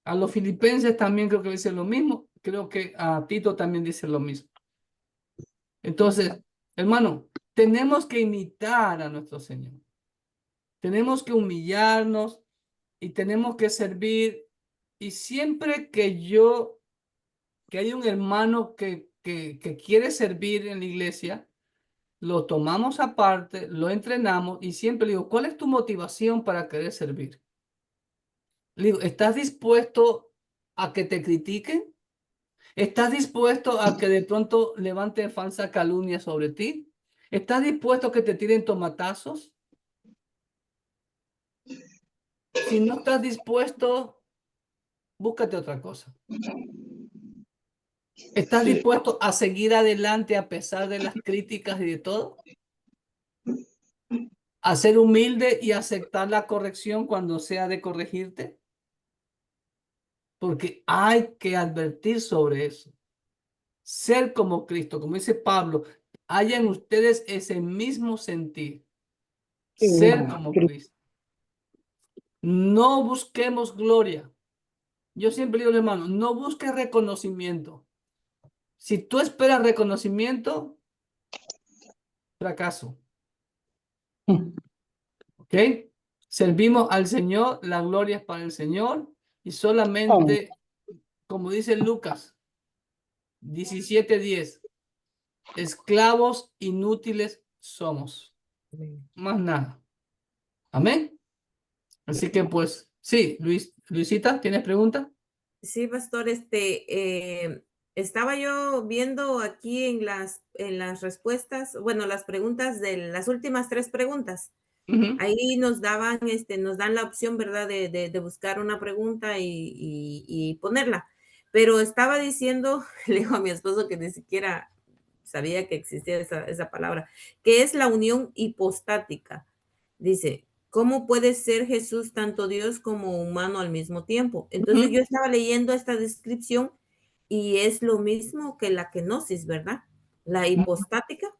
A los filipenses también creo que dice lo mismo. Creo que a Tito también dice lo mismo. Entonces, hermano, tenemos que imitar a nuestro Señor. Tenemos que humillarnos y tenemos que servir. Y siempre que hay un hermano que quiere servir en la iglesia, lo tomamos aparte, lo entrenamos y siempre le digo, ¿cuál es tu motivación para querer servir? Le digo, ¿estás dispuesto a que te critiquen? ¿Estás dispuesto a que de pronto levanten falsa calumnia sobre ti? ¿Estás dispuesto a que te tiren tomatazos? Si no estás dispuesto, búscate otra cosa. ¿Estás dispuesto a seguir adelante a pesar de las críticas y de todo? ¿A ser humilde y aceptar la corrección cuando sea de corregirte? Porque hay que advertir sobre eso. Ser como Cristo, como dice Pablo, haya en ustedes ese mismo sentir. Ser como Cristo. No busquemos gloria. Yo siempre digo, hermano, no busques reconocimiento. Si tú esperas reconocimiento, fracaso. ¿Ok? Servimos al Señor, la gloria es para el Señor y solamente, como dice Lucas 17:10, esclavos inútiles somos. Más nada. Amén. Así que pues, sí, Luisita, ¿tienes pregunta? Sí, pastor, estaba yo viendo aquí en las respuestas, bueno, las preguntas de las últimas 3 preguntas. Ahí nos dan la opción, ¿verdad? De buscar una pregunta y ponerla. Pero estaba diciendo, le digo a mi esposo que ni siquiera sabía que existía esa palabra, que es la unión hipostática. Dice, ¿cómo puede ser Jesús tanto Dios como humano al mismo tiempo? Entonces yo estaba leyendo esta descripción y es lo mismo que la kenosis, ¿verdad? La hipostática.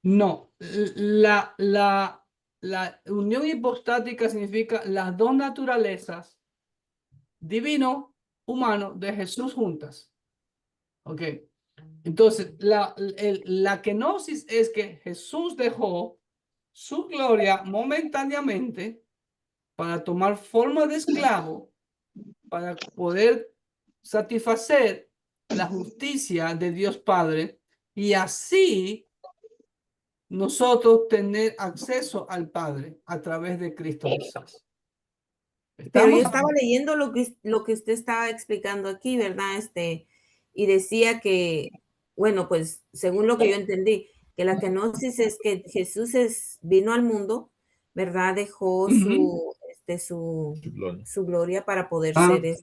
No, la unión hipostática significa las dos naturalezas, divino, humano, de Jesús juntas. Ok. Entonces, la kenosis es que Jesús dejó su gloria momentáneamente para tomar forma de esclavo, para poder satisfacer la justicia de Dios Padre y así nosotros tener acceso al Padre a través de Cristo Jesús. Pero yo estaba leyendo lo que usted estaba explicando aquí, ¿verdad? Y decía que, bueno, pues según lo que yo entendí, que la kenosis es que Jesús vino al mundo, ¿verdad? Dejó su gloria para poder ser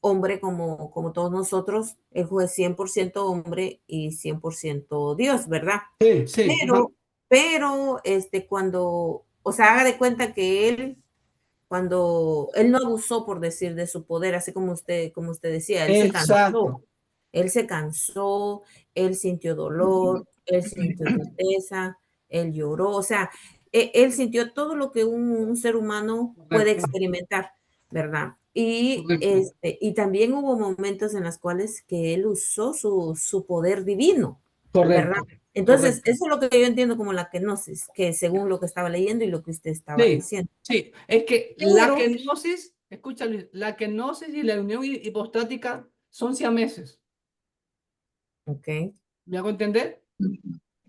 hombre como todos nosotros. Él fue 100% hombre y 100% Dios, ¿verdad? Sí. Pero pero cuando, o sea, haga de cuenta que cuando él no abusó, por decir, de su poder, así como usted decía, Exacto. él se cansó, él sintió dolor, él sintió tristeza, él lloró, o sea, él sintió todo lo que un ser humano puede Correcto. experimentar, ¿verdad? Y, Correcto. y también hubo momentos en los cuales que él usó su poder divino, ¿verdad? Correcto. Entonces, Correcto. eso es lo que yo entiendo como la kenosis, que según lo que estaba leyendo y lo que usted estaba Sí, diciendo. sí, es que la Pero, kenosis, escucha Luis, la kenosis y la unión hipostática son siameses. ok, ¿Me hago entender?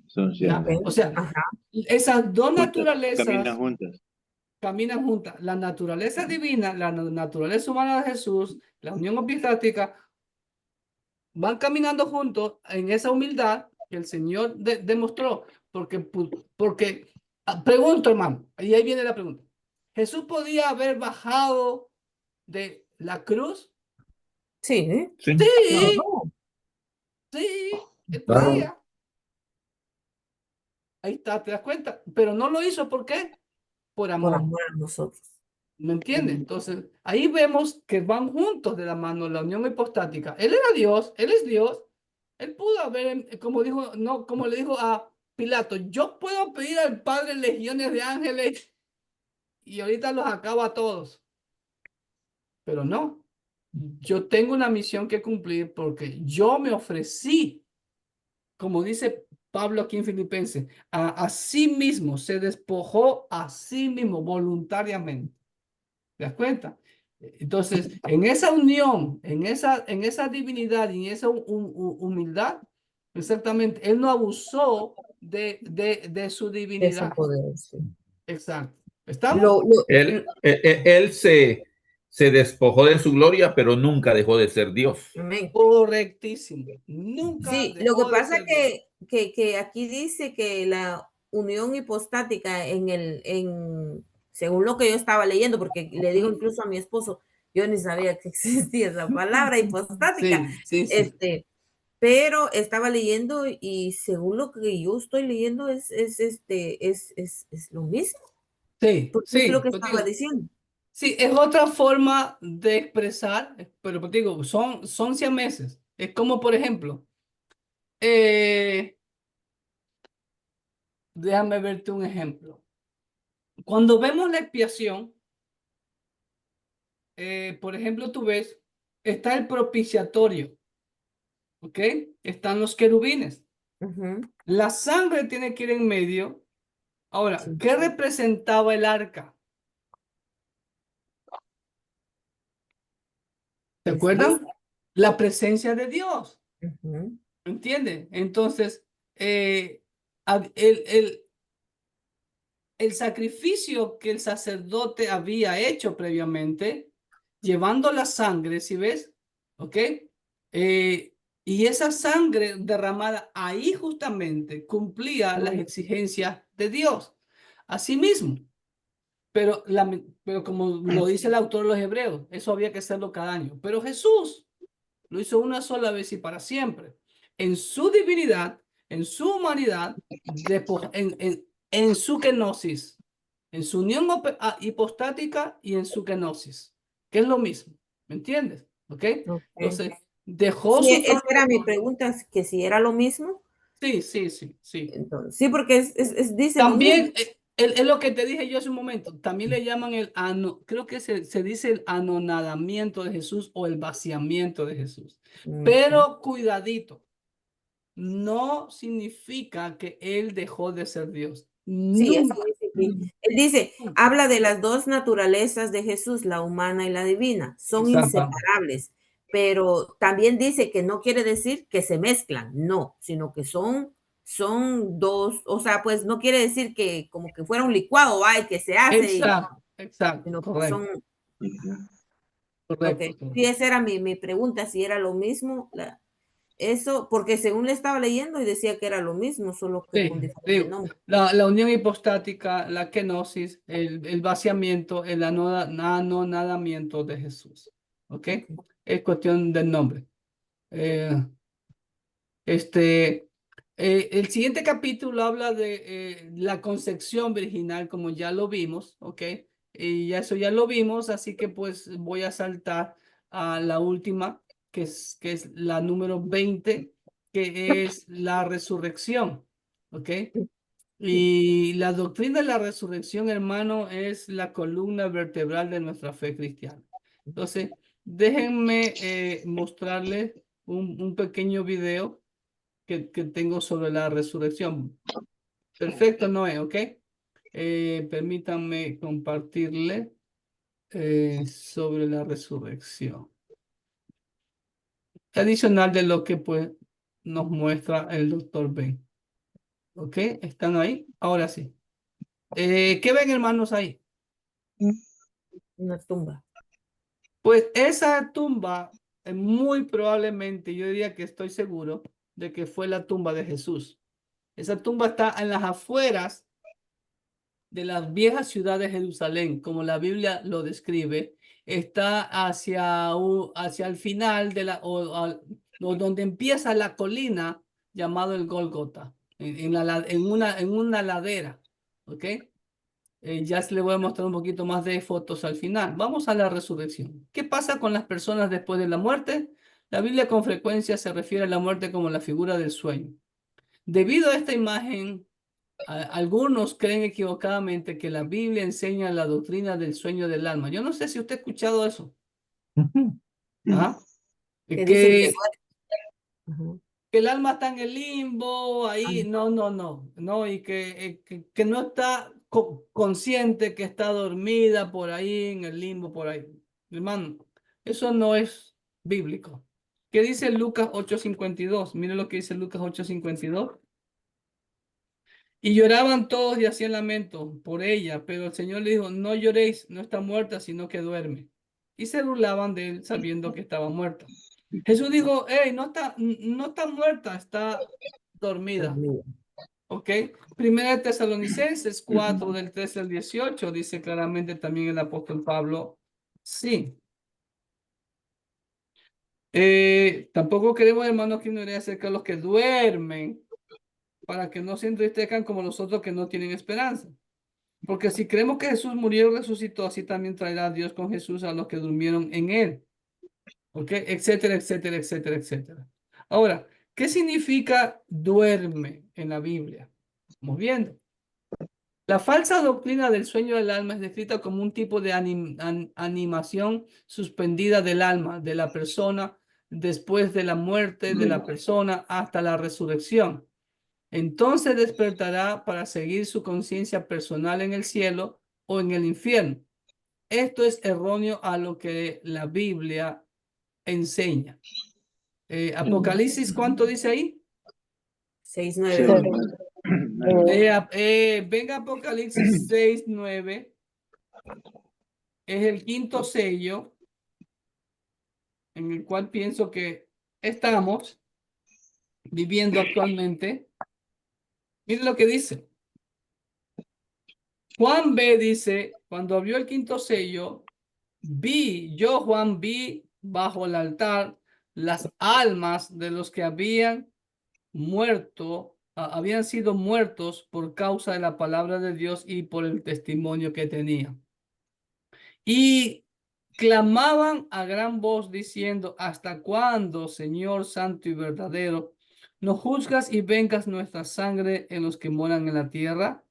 Son ¿Ya? ok, O sea, ajá, esas dos Caminan naturalezas juntas. caminan juntas. La naturaleza divina, la naturaleza humana de Jesús, la unión hipostática, van caminando juntos en esa humildad que el Señor demostró. Porque, pregunto, hermano, y ahí viene la pregunta. ¿Jesús podía haber bajado de la cruz? sí, Sí. Sí, claro, sí, él Claro. podía. Ahí está, te das cuenta. Pero no lo hizo, ¿por qué? Por por amor. amor a nosotros. ¿Me entiendes? Entonces, ahí vemos que van juntos de la mano la unión hipostática. Él era Dios, él es Dios. Él pudo haber, como dijo, no, como le dijo a Pilato, yo puedo pedir al Padre legiones de ángeles y ahorita los acabo a todos. Pero no, yo tengo una misión que cumplir porque yo me ofrecí, como dice Pablo aquí en Filipenses, a sí mismo, se despojó a sí mismo voluntariamente. ¿Te das cuenta? Entonces, en esa unión, en esa divinidad y en esa humildad, exactamente, él no abusó de su De su divinidad. poder, sí. Exacto. ¿Estamos? Lo, lo, Él se despojó de su gloria, pero nunca dejó de ser Dios. amén. Correctísimo. Nunca Sí, lo que dejó de pasa ser Dios. que aquí dice que la unión hipostática según lo que yo estaba leyendo, porque le digo incluso a mi esposo, yo ni sabía que existía esa palabra hipostática, Sí, sí, sí. pero estaba leyendo y según lo que yo estoy leyendo es lo mismo, Sí, porque es lo sí, que pues estaba digo, diciendo. sí, es otra forma de expresar, pero pues digo, son siameses. Es como, por ejemplo, eh, déjame verte un ejemplo. Cuando vemos la expiación, por ejemplo, tú ves, está el propiciatorio, ¿ok? Están los querubines. Ujú, La sangre tiene que ir en medio. Ahora, sí. ¿qué representaba el arca? ¿Se Jesús. acuerdan? La presencia de Dios. Ujú, ¿Entienden? Entonces, el sacrificio que el sacerdote había hecho previamente, llevando la sangre, ¿sí ves? ¿Ok? Y esa sangre derramada ahí justamente cumplía las exigencias de Dios. Asimismo, pero como lo dice el autor de los Hebreos, eso había que hacerlo cada año. Pero Jesús lo hizo una sola vez y para siempre. En su divinidad, en su humanidad, en su kenosis, en su unión hipostática y en su kenosis, que es lo mismo. ¿Me entiendes? ¿Ok? ok. Entonces, dejó Sí, su esa era mi trono. pregunta, que si era lo mismo. Sí, sí, sí, sí. Entonces, sí, porque dice lo mismo. También, es lo que te dije yo hace un momento, también le llaman creo que se dice el anonadamiento de Jesús o el vaciamiento de Jesús. Ujú. Pero cuidadito, no significa que él dejó de ser Dios. Sí, eso Nunca. dice aquí. Él dice, habla de las dos naturalezas de Jesús, la humana y la divina, son Exacto. inseparables, pero también dice que no quiere decir que se mezclan, no, sino que son dos, o sea, pues no quiere decir que como que fuera un licuado, ay, que se hace, Exacto, exacto, sino que son, correcto, ok. correcto, Sí, correcto. esa era mi pregunta, si era lo mismo, eso, porque según le estaba leyendo y decía que era lo mismo, solo que con Sí, diferente digo, nombre. la unión hipostática, la kenosis, el vaciamiento, el anonadamiento de Jesús. ¿Ok? Es cuestión del nombre. Eh, este, El siguiente capítulo habla de la concepción virginal, como ya lo vimos, ¿ok? Y eso ya lo vimos, así que pues voy a saltar a la última, que es la número 20, que es la resurrección, ¿ok? Y la doctrina de la resurrección, hermano, es la columna vertebral de nuestra fe cristiana. Entonces, déjenme mostrarles un pequeño video que tengo sobre la resurrección. Perfecto, Noé, ¿ok? Permítanme compartirle sobre la resurrección. Adicional de lo que pues nos muestra el doctor Ben. ¿Ok? ¿Están ahí? Ahora sí. ¿Qué ven, hermanos, ahí? Una tumba. Pues esa tumba, muy probablemente, yo diría que estoy seguro de que fue la tumba de Jesús. Esa tumba está en las afueras de las viejas ciudades de Jerusalén, como la Biblia lo describe. Está hacia el final de o donde empieza la colina llamado el Gólgota, en una ladera. ¿Ok? Ya se le voy a mostrar un poquito más de fotos al final. Vamos a la resurrección. ¿Qué pasa con las personas después de la muerte? La Biblia con frecuencia se refiere a la muerte como la figura del sueño. Debido a esta imagen, algunos creen equivocadamente que la Biblia enseña la doctrina del sueño del alma. Yo no sé si usted ha escuchado eso. ¿Ah? Que dicen que Que el alma está en el limbo, ahí, no, y que no está consciente que está dormida por ahí, en el limbo, por ahí. Hermano, eso no es bíblico. ¿Qué dice Lucas 8:52? Mire lo que dice Lucas 8:52. Y lloraban todos y hacían lamento por ella, pero el Señor le dijo, no lloréis, no está muerta, sino que duerme. Y se burlaban de él sabiendo que estaba muerta. Jesús dijo, hey, no está muerta, está dormida. ¿Ok? Primera de Tesalonicenses 4, del 13 al 18, dice claramente también el apóstol Pablo, sí. Tampoco queremos, hermanos, que ignoren acerca de los que duermen, para que no se entristezcan como los otros que no tienen esperanza. Porque si creemos que Jesús murió y resucitó, así también traerá Dios con Jesús a los que durmieron en él. ¿Ok? Etcétera, etcétera, etcétera, etcétera. Ahora, ¿qué significa duerme en la Biblia? Vamos viendo. La falsa doctrina del sueño del alma es descrita como un tipo de animación suspendida del alma de la persona después de la muerte de la persona hasta la resurrección. Entonces despertará para seguir su conciencia personal en el cielo o en el infierno. Esto es erróneo a lo que la Biblia enseña. Apocalipsis, ¿cuánto dice ahí? 6:9. Venga, Apocalipsis 6:9. Es el quinto sello en el cual pienso que estamos viviendo actualmente. Miren lo que dice. Juan B. dice, cuando abrió el quinto sello, Juan, vi bajo el altar las almas de los que habían sido muertos por causa de la palabra de Dios y por el testimonio que tenían. Y clamaban a gran voz diciendo, ¿hasta cuándo, Señor santo y verdadero, no juzgas y vengas nuestra sangre en los que moran en la tierra?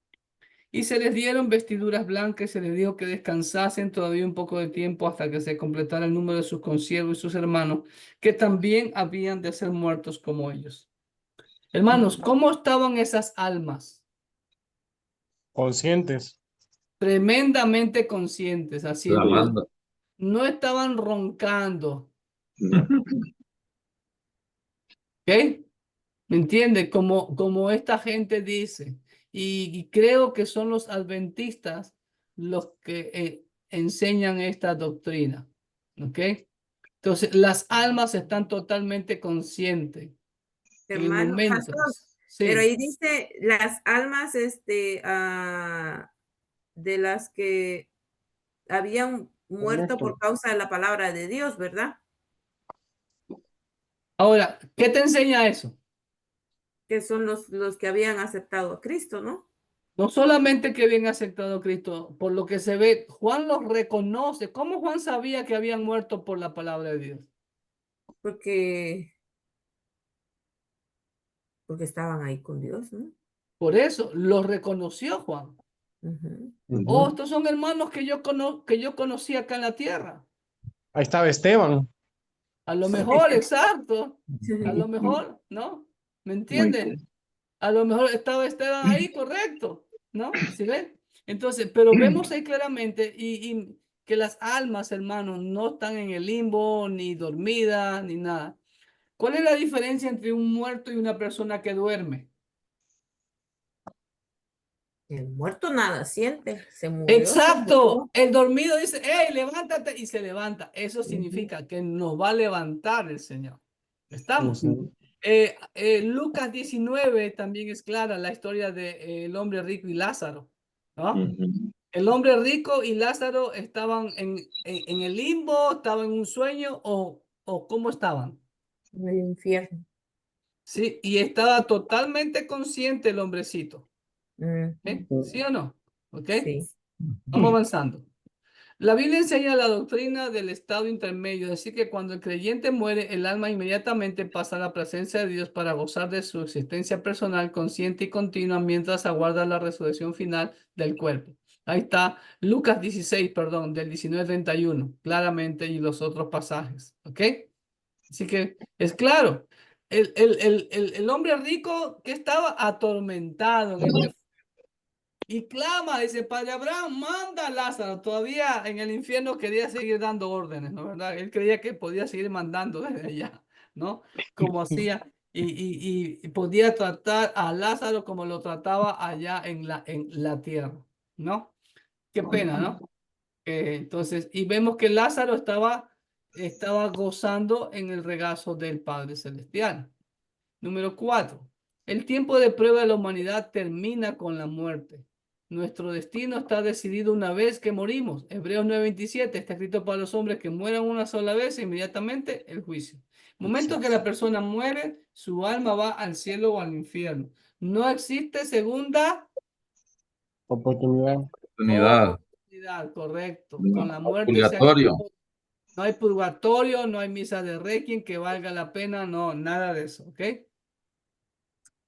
Y se les dieron vestiduras blancas y se les dijo que descansasen todavía un poco de tiempo hasta que se completara el número de sus consiervos y sus hermanos, que también habían de ser muertos como ellos. Hermanos, ¿cómo estaban esas almas? Conscientes. Tremendamente conscientes, así Clamando. no estaban roncando. No. ¿Ok? ¿Me entiende? Como esta gente dice. Y creo que son los adventistas los que enseñan esta doctrina. ¿Ok? Entonces, las almas están totalmente conscientes en el Hermano, momento. pastor, pero Sí. ahí dice las almas de las que habían muerto por causa de la palabra de Dios, ¿verdad? Ahora, ¿qué te enseña eso? Que son los que habían aceptado a Cristo, ¿no? No solamente que habían aceptado a Cristo, por lo que se ve, Juan los reconoce. ¿Cómo Juan sabía que habían muerto por la palabra de Dios? Porque estaban ahí con Dios, ¿no? Por eso los reconoció Juan. Oh, estos son hermanos que yo conocí acá en la tierra. Ahí estaba Esteban. A lo mejor, exacto. A lo mejor, ¿no? ¿Me entienden? A lo mejor estaba Esteban ahí, correcto, ¿no? ¿Sí ven? Entonces, pero vemos ahí claramente y que las almas, hermanos, no están en el limbo, ni dormidas, ni nada. ¿Cuál es la diferencia entre un muerto y una persona que duerme? El muerto nada siente, se murió. Exacto. El dormido dice, hey, levántate, y se levanta. Eso significa que nos va a levantar el Señor. ¿Estamos? Lucas 19 también es clara la historia del hombre rico y Lázaro, ¿no? El hombre rico y Lázaro estaban en el limbo, estaban en un sueño o ¿cómo estaban? En el infierno. Sí, y estaba totalmente consciente el hombrecito. ¿Sí o no? ¿Ok? Sí. Vamos avanzando. La Biblia enseña la doctrina del estado intermedio, es decir, que cuando el creyente muere, el alma inmediatamente pasa a la presencia de Dios para gozar de su existencia personal, consciente y continua, mientras aguarda la resurrección final del cuerpo. Ahí está Lucas 16, perdón, del 19:31, claramente, y los otros pasajes. ¿Ok? Así que es claro. El hombre rico que estaba atormentado en este y clama, dice, Padre Abraham, manda a Lázaro. Todavía en el infierno quería seguir dando órdenes, ¿no? ¿Verdad? Él creía que podía seguir mandando desde allá, ¿no? Como hacía, y podía tratar a Lázaro como lo trataba allá en la tierra, ¿no? Qué pena, ¿no? Entonces, y vemos que Lázaro estaba gozando en el regazo del Padre Celestial. Número 4. El tiempo de prueba de la humanidad termina con la muerte. Nuestro destino está decidido una vez que morimos. Hebreos 9:27 está escrito para los hombres que mueran una sola vez e inmediatamente el juicio. El momento que la persona muere, su alma va al cielo o al infierno. No existe segunda Oportunidad. oportunidad, correcto. Con la muerte se Purgatorio. acabó. No hay purgatorio, no hay misa de requiem que valga la pena, no, nada de eso, ¿ok?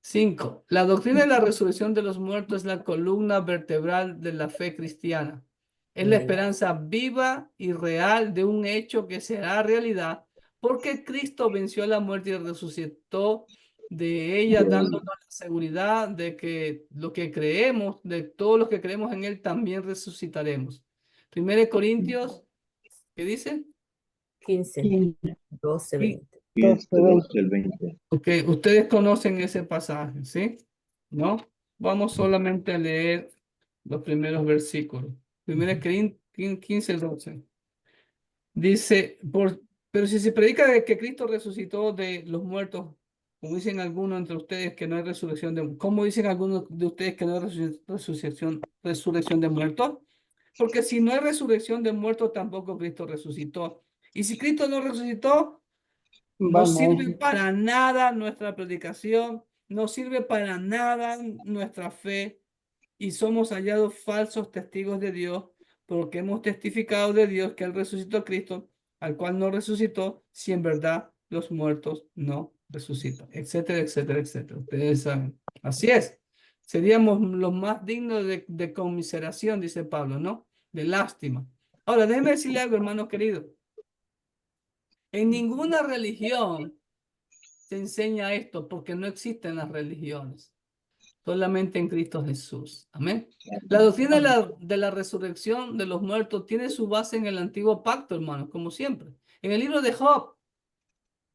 5. La doctrina de la resurrección de los muertos es la columna vertebral de la fe cristiana. Es la esperanza viva y real de un hecho que será realidad porque Cristo venció a la muerte y resucitó de ella, dándonos la seguridad de que lo que creemos, de todos los que creemos en Él, también resucitaremos. 1 Corintios, ¿qué dice? 15, 12, 20. 20. Ok, ustedes conocen ese pasaje, ¿sí? ¿No? Vamos solamente a leer los primeros versículos. 1 Corintios 15, 12. Dice, pero si se predica de que Cristo resucitó de los muertos, como dicen algunos entre ustedes que no hay resurrección de, ¿cómo dicen algunos de ustedes que no hay resurrección de muertos? Porque si no hay resurrección de muertos, tampoco Cristo resucitó. Y si Cristo no resucitó, no sirve para nada nuestra predicación, no sirve para nada nuestra fe y somos hallados falsos testigos de Dios porque hemos testificado de Dios que Él resucitó a Cristo, al cual no resucitó, si en verdad los muertos no resucitan, etcétera, etcétera, etcétera. Ustedes saben. Así es. Seríamos los más dignos de conmiseración, dice Pablo, ¿no? De lástima. Ahora, déjeme decirle algo, hermano querido. En ninguna religión se enseña esto porque no existen las religiones, solamente en Cristo Jesús. Amén. La doctrina de la resurrección de los muertos tiene su base en el antiguo pacto, hermanos, como siempre. En el libro de Job,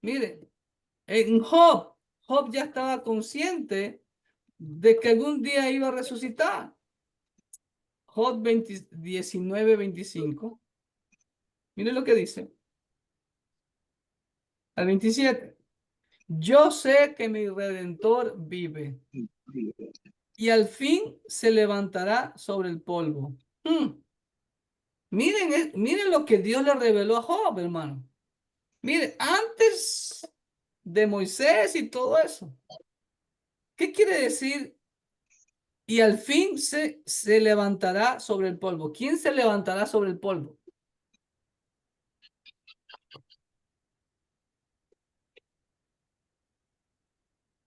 mire, en Job ya estaba consciente de que algún día iba a resucitar. Job 19:25. Mire lo que dice. Al 27. Yo sé que mi Redentor vive y al fin se levantará sobre el polvo. Miren lo que Dios le reveló a Job, hermano. Miren, antes de Moisés y todo eso, ¿Qué quiere decir? Y al fin se levantará sobre el polvo. ¿Quién se levantará sobre el polvo?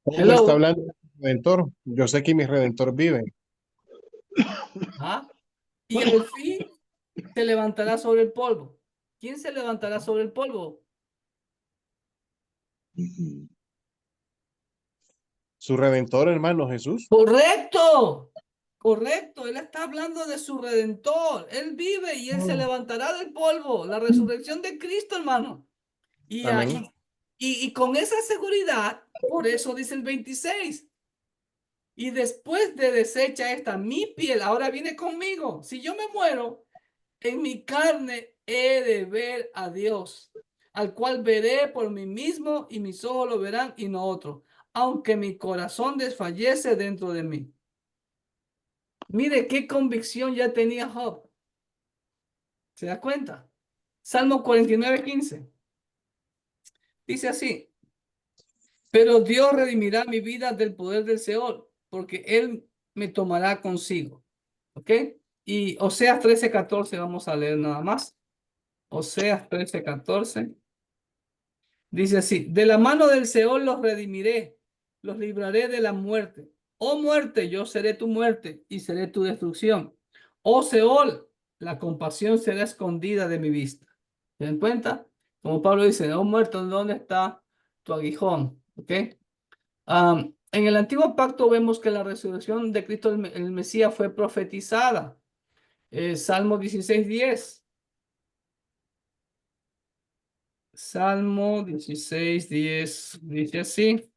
Pablo está Hello. hablando de mi Redentor. Yo sé que mi Redentor vive. ¿Ah? Y al fin se levantará sobre el polvo. ¿Quién se levantará sobre el polvo? Su Redentor, hermano Jesús. Correcto, correcto. Él está hablando de su redentor. Él vive y él se levantará del polvo. La resurrección de Cristo, hermano. Y, Amén. y con esa seguridad, por eso dice el 26. Y después de deshecha esta mi piel, ahora viene conmigo. Si yo me muero, en mi carne he de ver a Dios, al cual veré por mí mismo y mis ojos lo verán y no otro, aunque mi corazón desfallece dentro de mí. Mire qué convicción ya tenía Job. ¿Se da cuenta? Salmo 49:15. Dice así: pero Dios redimirá mi vida del poder del Seol, porque Él me tomará consigo. ¿Ok? Y Oseas 13:14 vamos a leer nada más. Oseas 13:14. Dice así: de la mano del Seol los redimiré, los libraré de la muerte. Oh muerte, yo seré tu muerte y seré tu destrucción. Oh Seol, la compasión será escondida de mi vista. ¿Se dan cuenta? Como Pablo dice: oh muerte, ¿dónde está tu aguijón? ¿Ok? En el antiguo pacto vemos que la resurrección de Cristo el Mesías fue profetizada. Salmo 16:10. Salmo 16:10 dice así: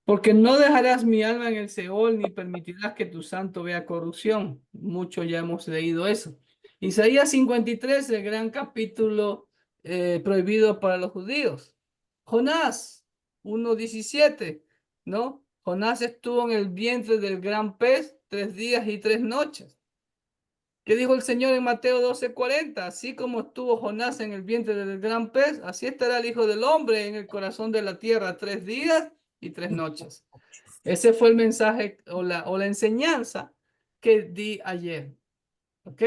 porque no dejarás mi alma en el Seol, ni permitirás que tu santo vea corrupción. Mucho ya hemos leído eso. Isaías 53, el gran capítulo prohibido para los judíos. Jonás 1:17, ¿no? Jonás estuvo en el vientre del gran pez 3 días y 3 noches. ¿Qué dijo el Señor en Mateo 12:40? Así como estuvo Jonás en el vientre del gran pez, así estará el Hijo del Hombre en el corazón de la tierra 3 días y 3 noches. Ese fue el mensaje o la enseñanza que di ayer. ¿Ok?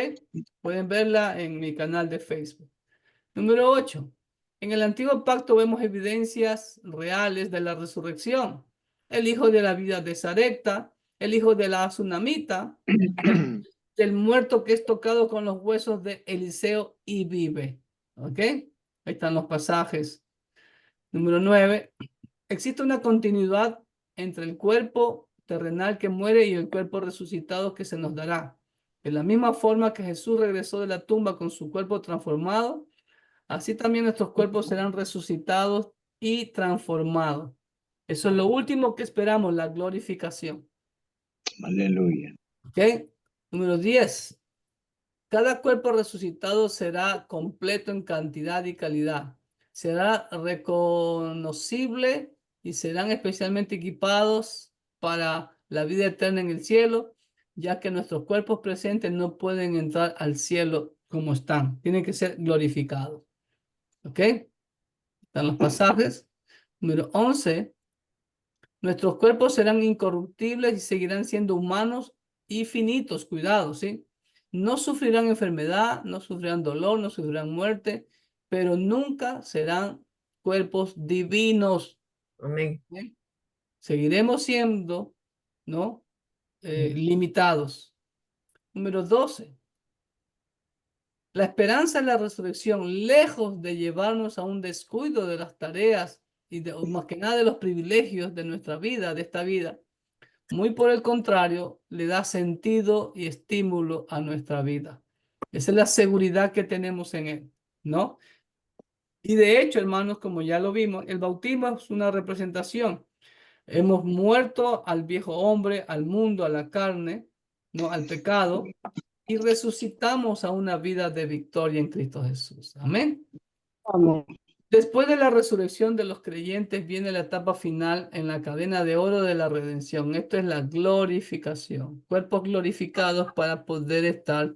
Pueden verla en mi canal de Facebook. Número 8. En el antiguo pacto vemos evidencias reales de la resurrección. El hijo de la vida de Sarepta, el hijo de la Tsunamita, del muerto que es tocado con los huesos de Eliseo y vive. ¿Ok? Ahí están los pasajes. Número 9. Existe una continuidad entre el cuerpo terrenal que muere y el cuerpo resucitado que se nos dará. De la misma forma que Jesús regresó de la tumba con su cuerpo transformado, así también nuestros cuerpos serán resucitados y transformados. Eso es lo último que esperamos, la glorificación. Aleluya. ¿Ok? Número 10. Cada cuerpo resucitado será completo en cantidad y calidad. Será reconocible y serán especialmente equipados para la vida eterna en el cielo, ya que nuestros cuerpos presentes no pueden entrar al cielo como están. Tienen que ser glorificados. ¿Ok? Están los pasajes. Número 11. Nuestros cuerpos serán incorruptibles y seguirán siendo humanos y finitos. Cuidado, ¿sí? No sufrirán enfermedad, no sufrirán dolor, no sufrirán muerte, pero nunca serán cuerpos divinos. Amén. ¿Sí? Seguiremos siendo, ¿no? Limitados. Número 12. La esperanza en la resurrección, lejos de llevarnos a un descuido de las tareas y más que nada de los privilegios de nuestra vida, de esta vida, muy por el contrario, le da sentido y estímulo a nuestra vida. Esa es la seguridad que tenemos en Él, ¿no? Y de hecho, hermanos, como ya lo vimos, el bautismo es una representación. Hemos muerto al viejo hombre, al mundo, a la carne, ¿no? Al pecado, y resucitamos a una vida de victoria en Cristo Jesús. Amén. Amén. Después de la resurrección de los creyentes viene la etapa final en la cadena de oro de la redención. Esto es la glorificación. Cuerpos glorificados para poder estar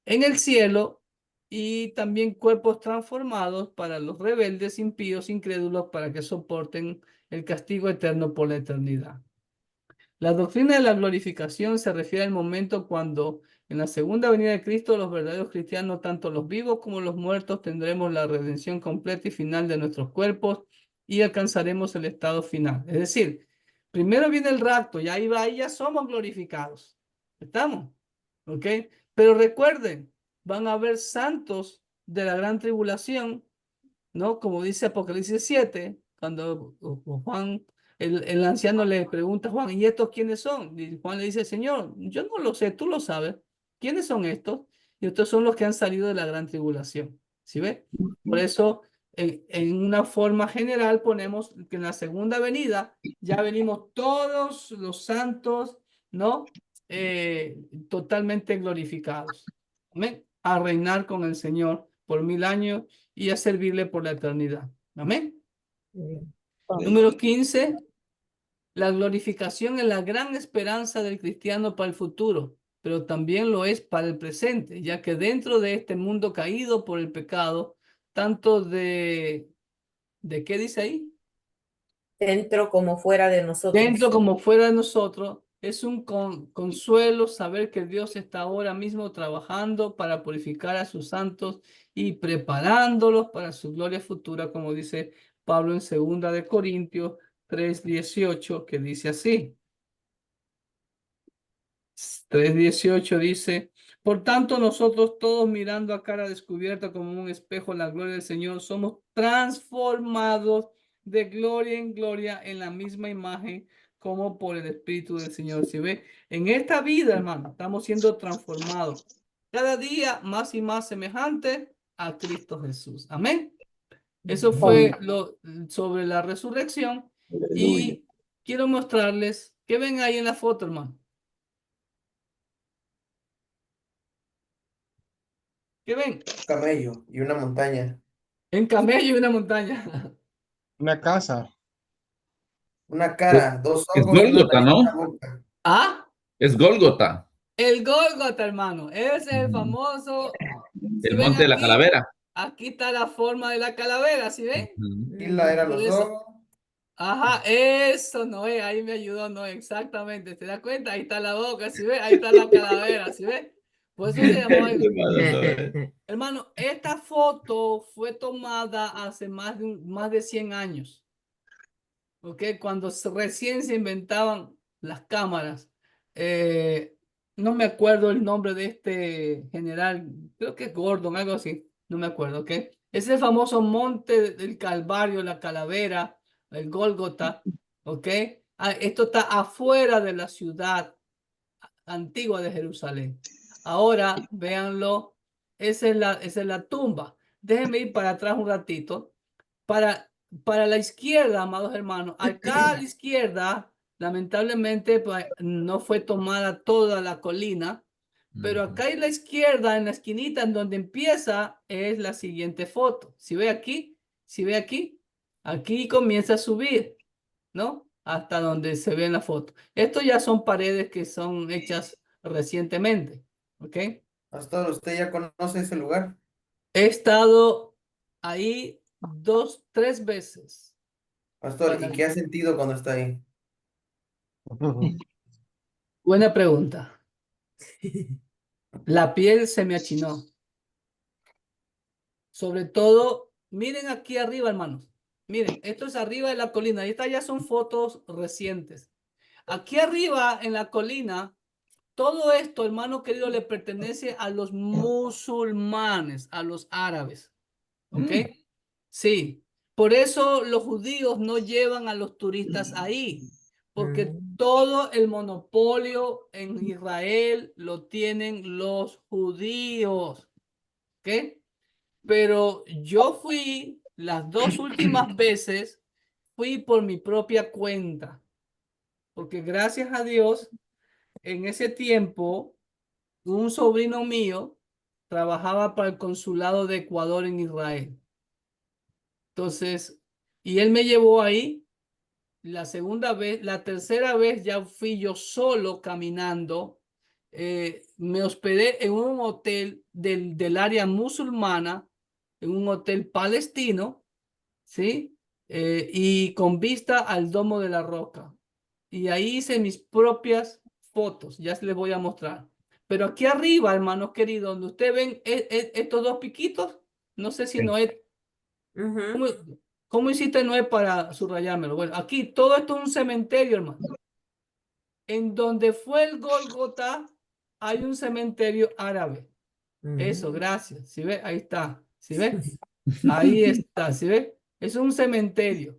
en el cielo y también cuerpos transformados para los rebeldes, impíos, incrédulos, para que soporten el castigo eterno por la eternidad. La doctrina de la glorificación se refiere al momento cuando en la segunda venida de Cristo los verdaderos cristianos, tanto los vivos como los muertos, tendremos la redención completa y final de nuestros cuerpos y alcanzaremos el estado final. Es decir, primero viene el rapto y ahí va, ahí ya somos glorificados. ¿Estamos? ¿Ok? Pero recuerden, van a haber santos de la gran tribulación, ¿no? Como dice Apocalipsis 7, cuando Juan, el anciano le pregunta a Juan, ¿y estos quiénes son? Y Juan le dice, Señor, yo no lo sé, tú lo sabes. ¿Quiénes son estos? Y estos son los que han salido de la gran tribulación. ¿Sí ve? Por eso, en una forma general, ponemos que en la segunda venida ya venimos todos los santos, ¿no? Totalmente glorificados. Amén. A reinar con el Señor por 1000 años y a servirle por la eternidad. Amén. Número 15. La glorificación es la gran esperanza del cristiano para el futuro, pero también lo es para el presente, ya que dentro de este mundo caído por el pecado, tanto ¿de qué dice ahí? Dentro como fuera de nosotros. Dentro como fuera de nosotros, es un consuelo saber que Dios está ahora mismo trabajando para purificar a sus santos y preparándolos para su gloria futura, como dice Pablo en 2 de Corintios 3:18, que dice así. 3:18 dice, por tanto nosotros todos mirando a cara descubierta como un espejo la gloria del Señor, somos transformados de gloria en gloria en la misma imagen como por el Espíritu del Señor. ¿Sí ve? En esta vida, hermano, estamos siendo transformados cada día más y más semejantes a Cristo Jesús. Amén. Eso fue lo sobre la resurrección. Y quiero mostrarles, ¿qué ven ahí en la foto, hermano? ¿Qué ven? Camello y una montaña. En camello y una montaña. Una casa. Una cara, dos Es ojos, una Gólgota, nariz, una ¿no? boca. ¿Ah? Es Gólgota, El Gólgota, hermano. Ese es el famoso. Si el ven monte de la aquí, calavera. aquí está la forma de la calavera, ¿sí ven? Ujú. Y la era Por los eso. ojos. Ajá, eso, Noé, ahí me ayudó, Noé, exactamente. ¿Te das cuenta? Ahí está la boca, ¿sí ves? Ahí está la calavera, ¿sí ves? Por eso se llamó el... Hermano, esta foto fue tomada hace más de 100 años. ¿Ok? Cuando recién se inventaban las cámaras. No me acuerdo el nombre de este general, creo que es Gordon, algo así, no me acuerdo, ¿ok? Es el famoso monte del Calvario, la calavera, el Gólgota, ¿ok? Esto está afuera de la ciudad antigua de Jerusalén. Ahora, véanlo, esa es la tumba. Déjenme ir para atrás un ratito. Para la izquierda, amados hermanos, acá a la izquierda, lamentablemente, pues, no fue tomada toda la colina, pero acá en la izquierda, en la esquinita en donde empieza, es la siguiente foto. Si ve aquí, aquí comienza a subir, ¿no? Hasta donde se ve en la foto. Estos ya son paredes que son hechas recientemente, ¿ok? Pastor, ¿usted ya conoce ese lugar? He estado ahí 3 veces. Pastor, ¿y qué ha sentido cuando está ahí? Buena pregunta. La piel se me achinó. Sobre todo, miren aquí arriba, hermanos. Miren, esto es arriba de la colina. Y estas ya son fotos recientes. Aquí arriba en la colina, todo esto, hermano querido, le pertenece a los musulmanes, a los árabes. ¿Ok? Sí. Por eso los judíos no llevan a los turistas ahí, porque todo el monopolio en Israel lo tienen los judíos. ¿Ok? Pero yo fui las 2 últimas veces, fui por mi propia cuenta, porque gracias a Dios, en ese tiempo, un sobrino mío trabajaba para el consulado de Ecuador en Israel. Entonces, y él me llevó ahí. La segunda vez, la tercera vez ya fui yo solo caminando me hospedé en un hotel del área musulmana, en un hotel palestino, ¿sí? Y con vista al Domo de la Roca. Y ahí hice mis propias fotos, ya les voy a mostrar. Pero aquí arriba, hermanos queridos, donde ustedes ven estos dos piquitos, no sé si Noé, ¿cómo hiciste Noé para subrayármelo? Bueno, aquí todo esto es un cementerio, hermano. En donde fue el Gólgota, hay un cementerio árabe. Eso, gracias. ¿Sí ve? Ahí está. ¿Sí ve? Ahí está. ¿Sí ve? Es un cementerio.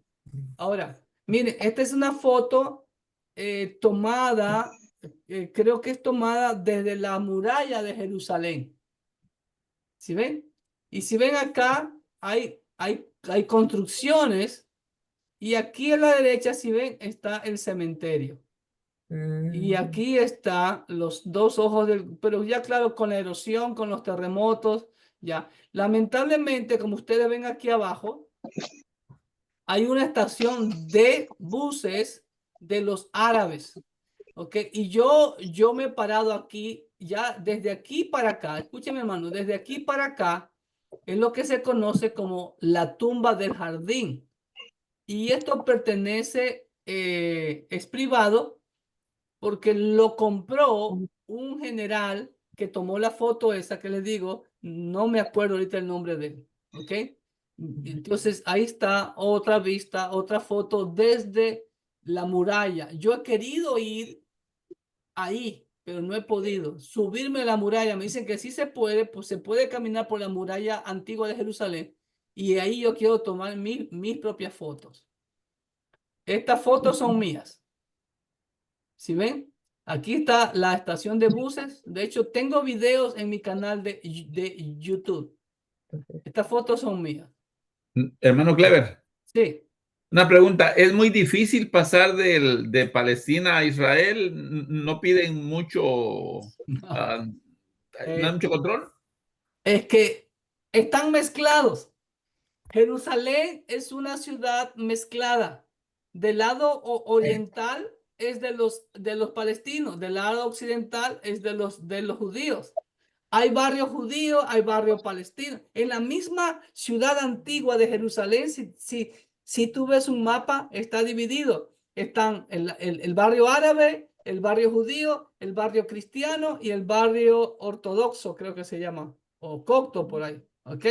Ahora, miren, esta es una foto tomada, creo que es tomada desde la muralla de Jerusalén. ¿Sí ven? Y si ven acá, hay construcciones y aquí a la derecha, si ven, está el cementerio. Y aquí está los dos ojos pero ya claro, con la erosión, con los terremotos, ya. Lamentablemente, como ustedes ven aquí abajo, hay una estación de buses de los árabes, ¿ok? Y yo me he parado aquí, ya desde aquí para acá, escúcheme hermano, desde aquí para acá es lo que se conoce como la tumba del jardín. Y esto pertenece, es privado, porque lo compró un general que tomó la foto esa que les digo, no me acuerdo ahorita el nombre de él, ¿ok? Entonces ahí está otra vista, otra foto desde la muralla. Yo he querido ir ahí, pero no he podido subirme a la muralla. Me dicen que sí se puede, pues se puede caminar por la muralla antigua de Jerusalén y ahí yo quiero tomar mis propias fotos. Estas fotos son mías. ¿Sí ven? Aquí está la estación de buses. De hecho, tengo videos en mi canal de YouTube. Estas fotos son mías. Hermano Clever. Sí. Una pregunta, ¿es muy difícil pasar de Palestina a Israel? ¿No piden mucho, No. no hay mucho control? Es que están mezclados. Jerusalén es una ciudad mezclada. Del lado oriental es de los palestinos, del lado occidental es de los judíos. Hay barrio judío, hay barrio palestino. En la misma ciudad antigua de Jerusalén, si tú ves un mapa, está dividido. Están el barrio árabe, el barrio judío, el barrio cristiano y el barrio ortodoxo, creo que se llama, o copto por ahí. ¿Ok?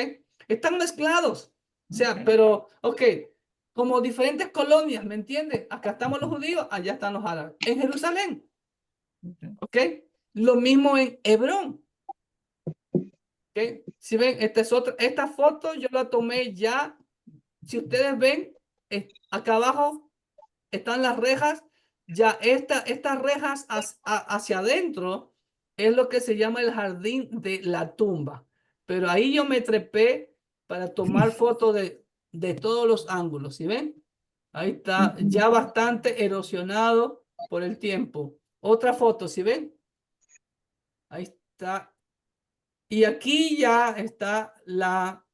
Están mezclados. O sea, pero, ok, como diferentes colonias, ¿me entiendes? Acá estamos los judíos, allá están los árabes. En Jerusalén. ¿Ok? Lo mismo en Hebrón. ¿Okay? Si ven, esta foto yo la tomé ya. Si ustedes ven, acá abajo están las rejas. Ya estas rejas hacia adentro es lo que se llama el jardín de la tumba. Pero ahí yo me trepé para tomar fotos de todos los ángulos. ¿Sí ven? Ahí está ya bastante erosionado por el tiempo. Otra foto, ¿sí ven? Ahí está. Y aquí ya está la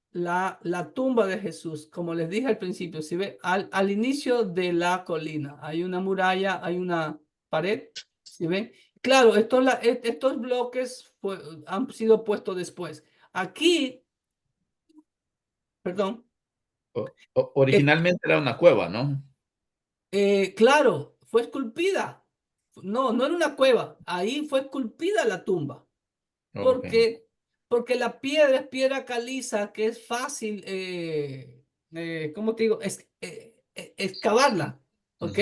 tumba de Jesús, como les dije al principio, si ve, al inicio de la colina, hay una muralla, hay una pared, ¿sí ven? Claro, estos bloques han sido puestos después. Aquí, perdón. Originalmente era una cueva, ¿no? Claro, fue esculpida. No era una cueva, ahí fue esculpida la tumba. Porque la piedra es piedra caliza, que es fácil, ¿cómo te digo? Excavarla, ¿ok?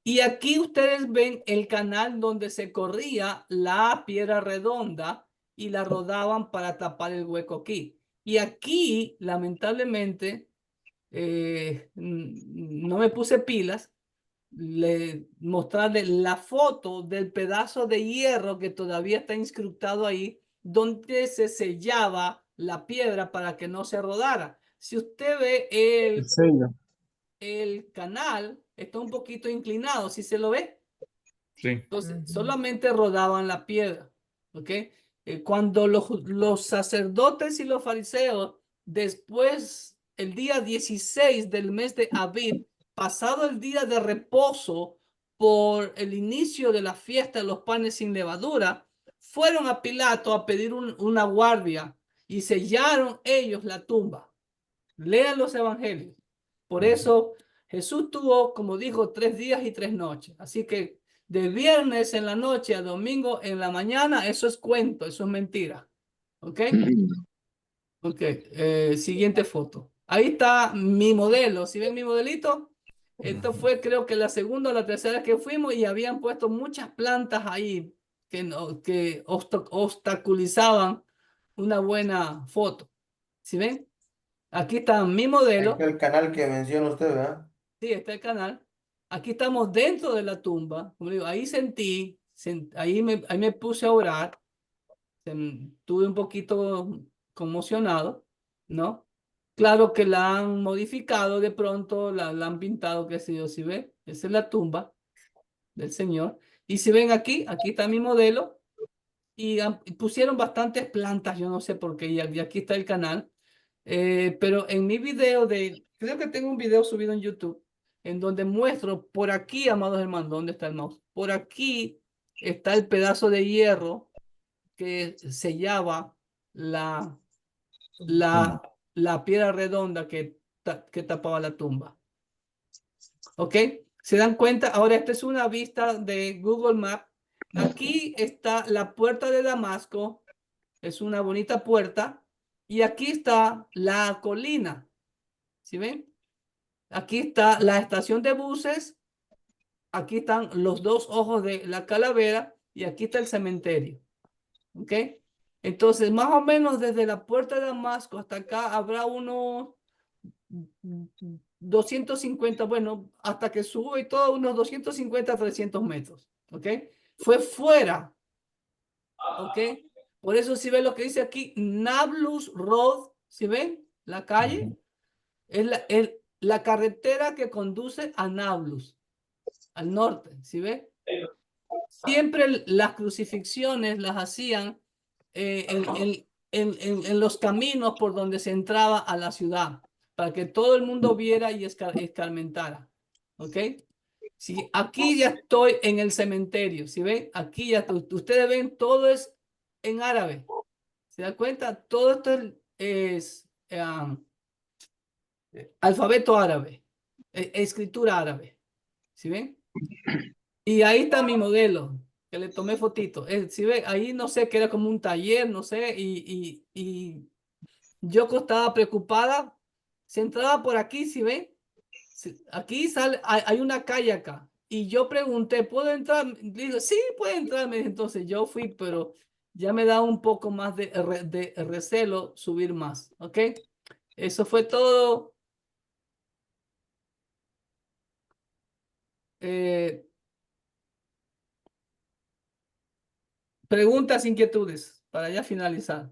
Y aquí ustedes ven el canal donde se corría la piedra redonda y la rodaban para tapar el hueco aquí. Y aquí, lamentablemente, no me puse pilas, mostrarle la foto del pedazo de hierro que todavía está incrustado ahí, donde se sellaba la piedra para que no se rodara. Si usted ve el canal, está un poquito inclinado, ¿sí se lo ve? Sí. Entonces, solamente rodaban la piedra, ¿ok? Cuando los sacerdotes y los fariseos, después, el día 16 del mes de Abib, pasado el día de reposo por el inicio de la fiesta de los panes sin levadura, fueron a Pilato a pedir una guardia y sellaron ellos la tumba. Lean los evangelios. Por eso Jesús tuvo, como dijo, 3 días y 3 noches. Así que de viernes en la noche a domingo en la mañana, eso es cuento, eso es mentira. ¿Ok? Ok, siguiente foto. Ahí está mi modelo. ¿Sí ven mi modelito? Esto fue, creo que la segunda o la tercera vez que fuimos y habían puesto muchas plantas ahí que obstaculizaban una buena foto. ¿Sí ven? Aquí está mi modelo. Este es el canal que menciona usted, ¿verdad? Sí, está el canal. Aquí estamos dentro de la tumba. Como digo, ahí ahí me puse a orar. Estuve un poquito conmocionado, ¿no? Claro que la han modificado de pronto, la han pintado, qué sé yo, si ve, esa es la tumba del Señor. Y si ven aquí está mi modelo y pusieron bastantes plantas, yo no sé por qué, y aquí está el canal. Pero en mi video creo que tengo un video subido en YouTube, en donde muestro por aquí, amados hermanos, ¿dónde está el mouse? Por aquí está el pedazo de hierro que sellaba la piedra redonda que tapaba la tumba. ¿Ok? ¿Se dan cuenta? Ahora esta es una vista de Google Maps. Aquí está la puerta de Damasco. Es una bonita puerta. Y aquí está la colina. ¿Sí ven? Aquí está la estación de buses. Aquí están los 2 ojos de la calavera. Y aquí está el cementerio. ¿Ok? Entonces, más o menos desde la puerta de Damasco hasta acá habrá unos 250, bueno, hasta que sube y todo, unos 250, 300 metros. ¿Ok? Fue fuera. ¿Ok? Por eso si ven lo que dice aquí, Nablus Road, ¿sí ven? La calle es la carretera que conduce a Nablus, al norte, ¿sí ven? Siempre las crucifixiones las hacían en los caminos por donde se entraba a la ciudad, para que todo el mundo viera y escarmentara. ¿Ok? Sí, aquí ya estoy en el cementerio. ¿Sí ven? Aquí ya ustedes ven, todo es en árabe. ¿Se da cuenta? Todo esto es alfabeto árabe, escritura árabe. ¿Sí ven? Y ahí está mi modelo, que le tomé fotito. ¿Sí ven? Ahí no sé, que era como un taller, no sé, y yo estaba preocupada. Se entraba por aquí, ¿sí ven? Aquí sale, hay una calle acá. Y yo pregunté, ¿puedo entrar? Digo, sí, puede entrar. Entonces yo fui, pero ya me da un poco más de recelo subir más. ¿Ok? Eso fue todo. Preguntas, inquietudes, para ya finalizar.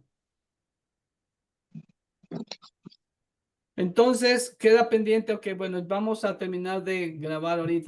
Entonces, queda pendiente, ok, bueno, vamos a terminar de grabar ahorita.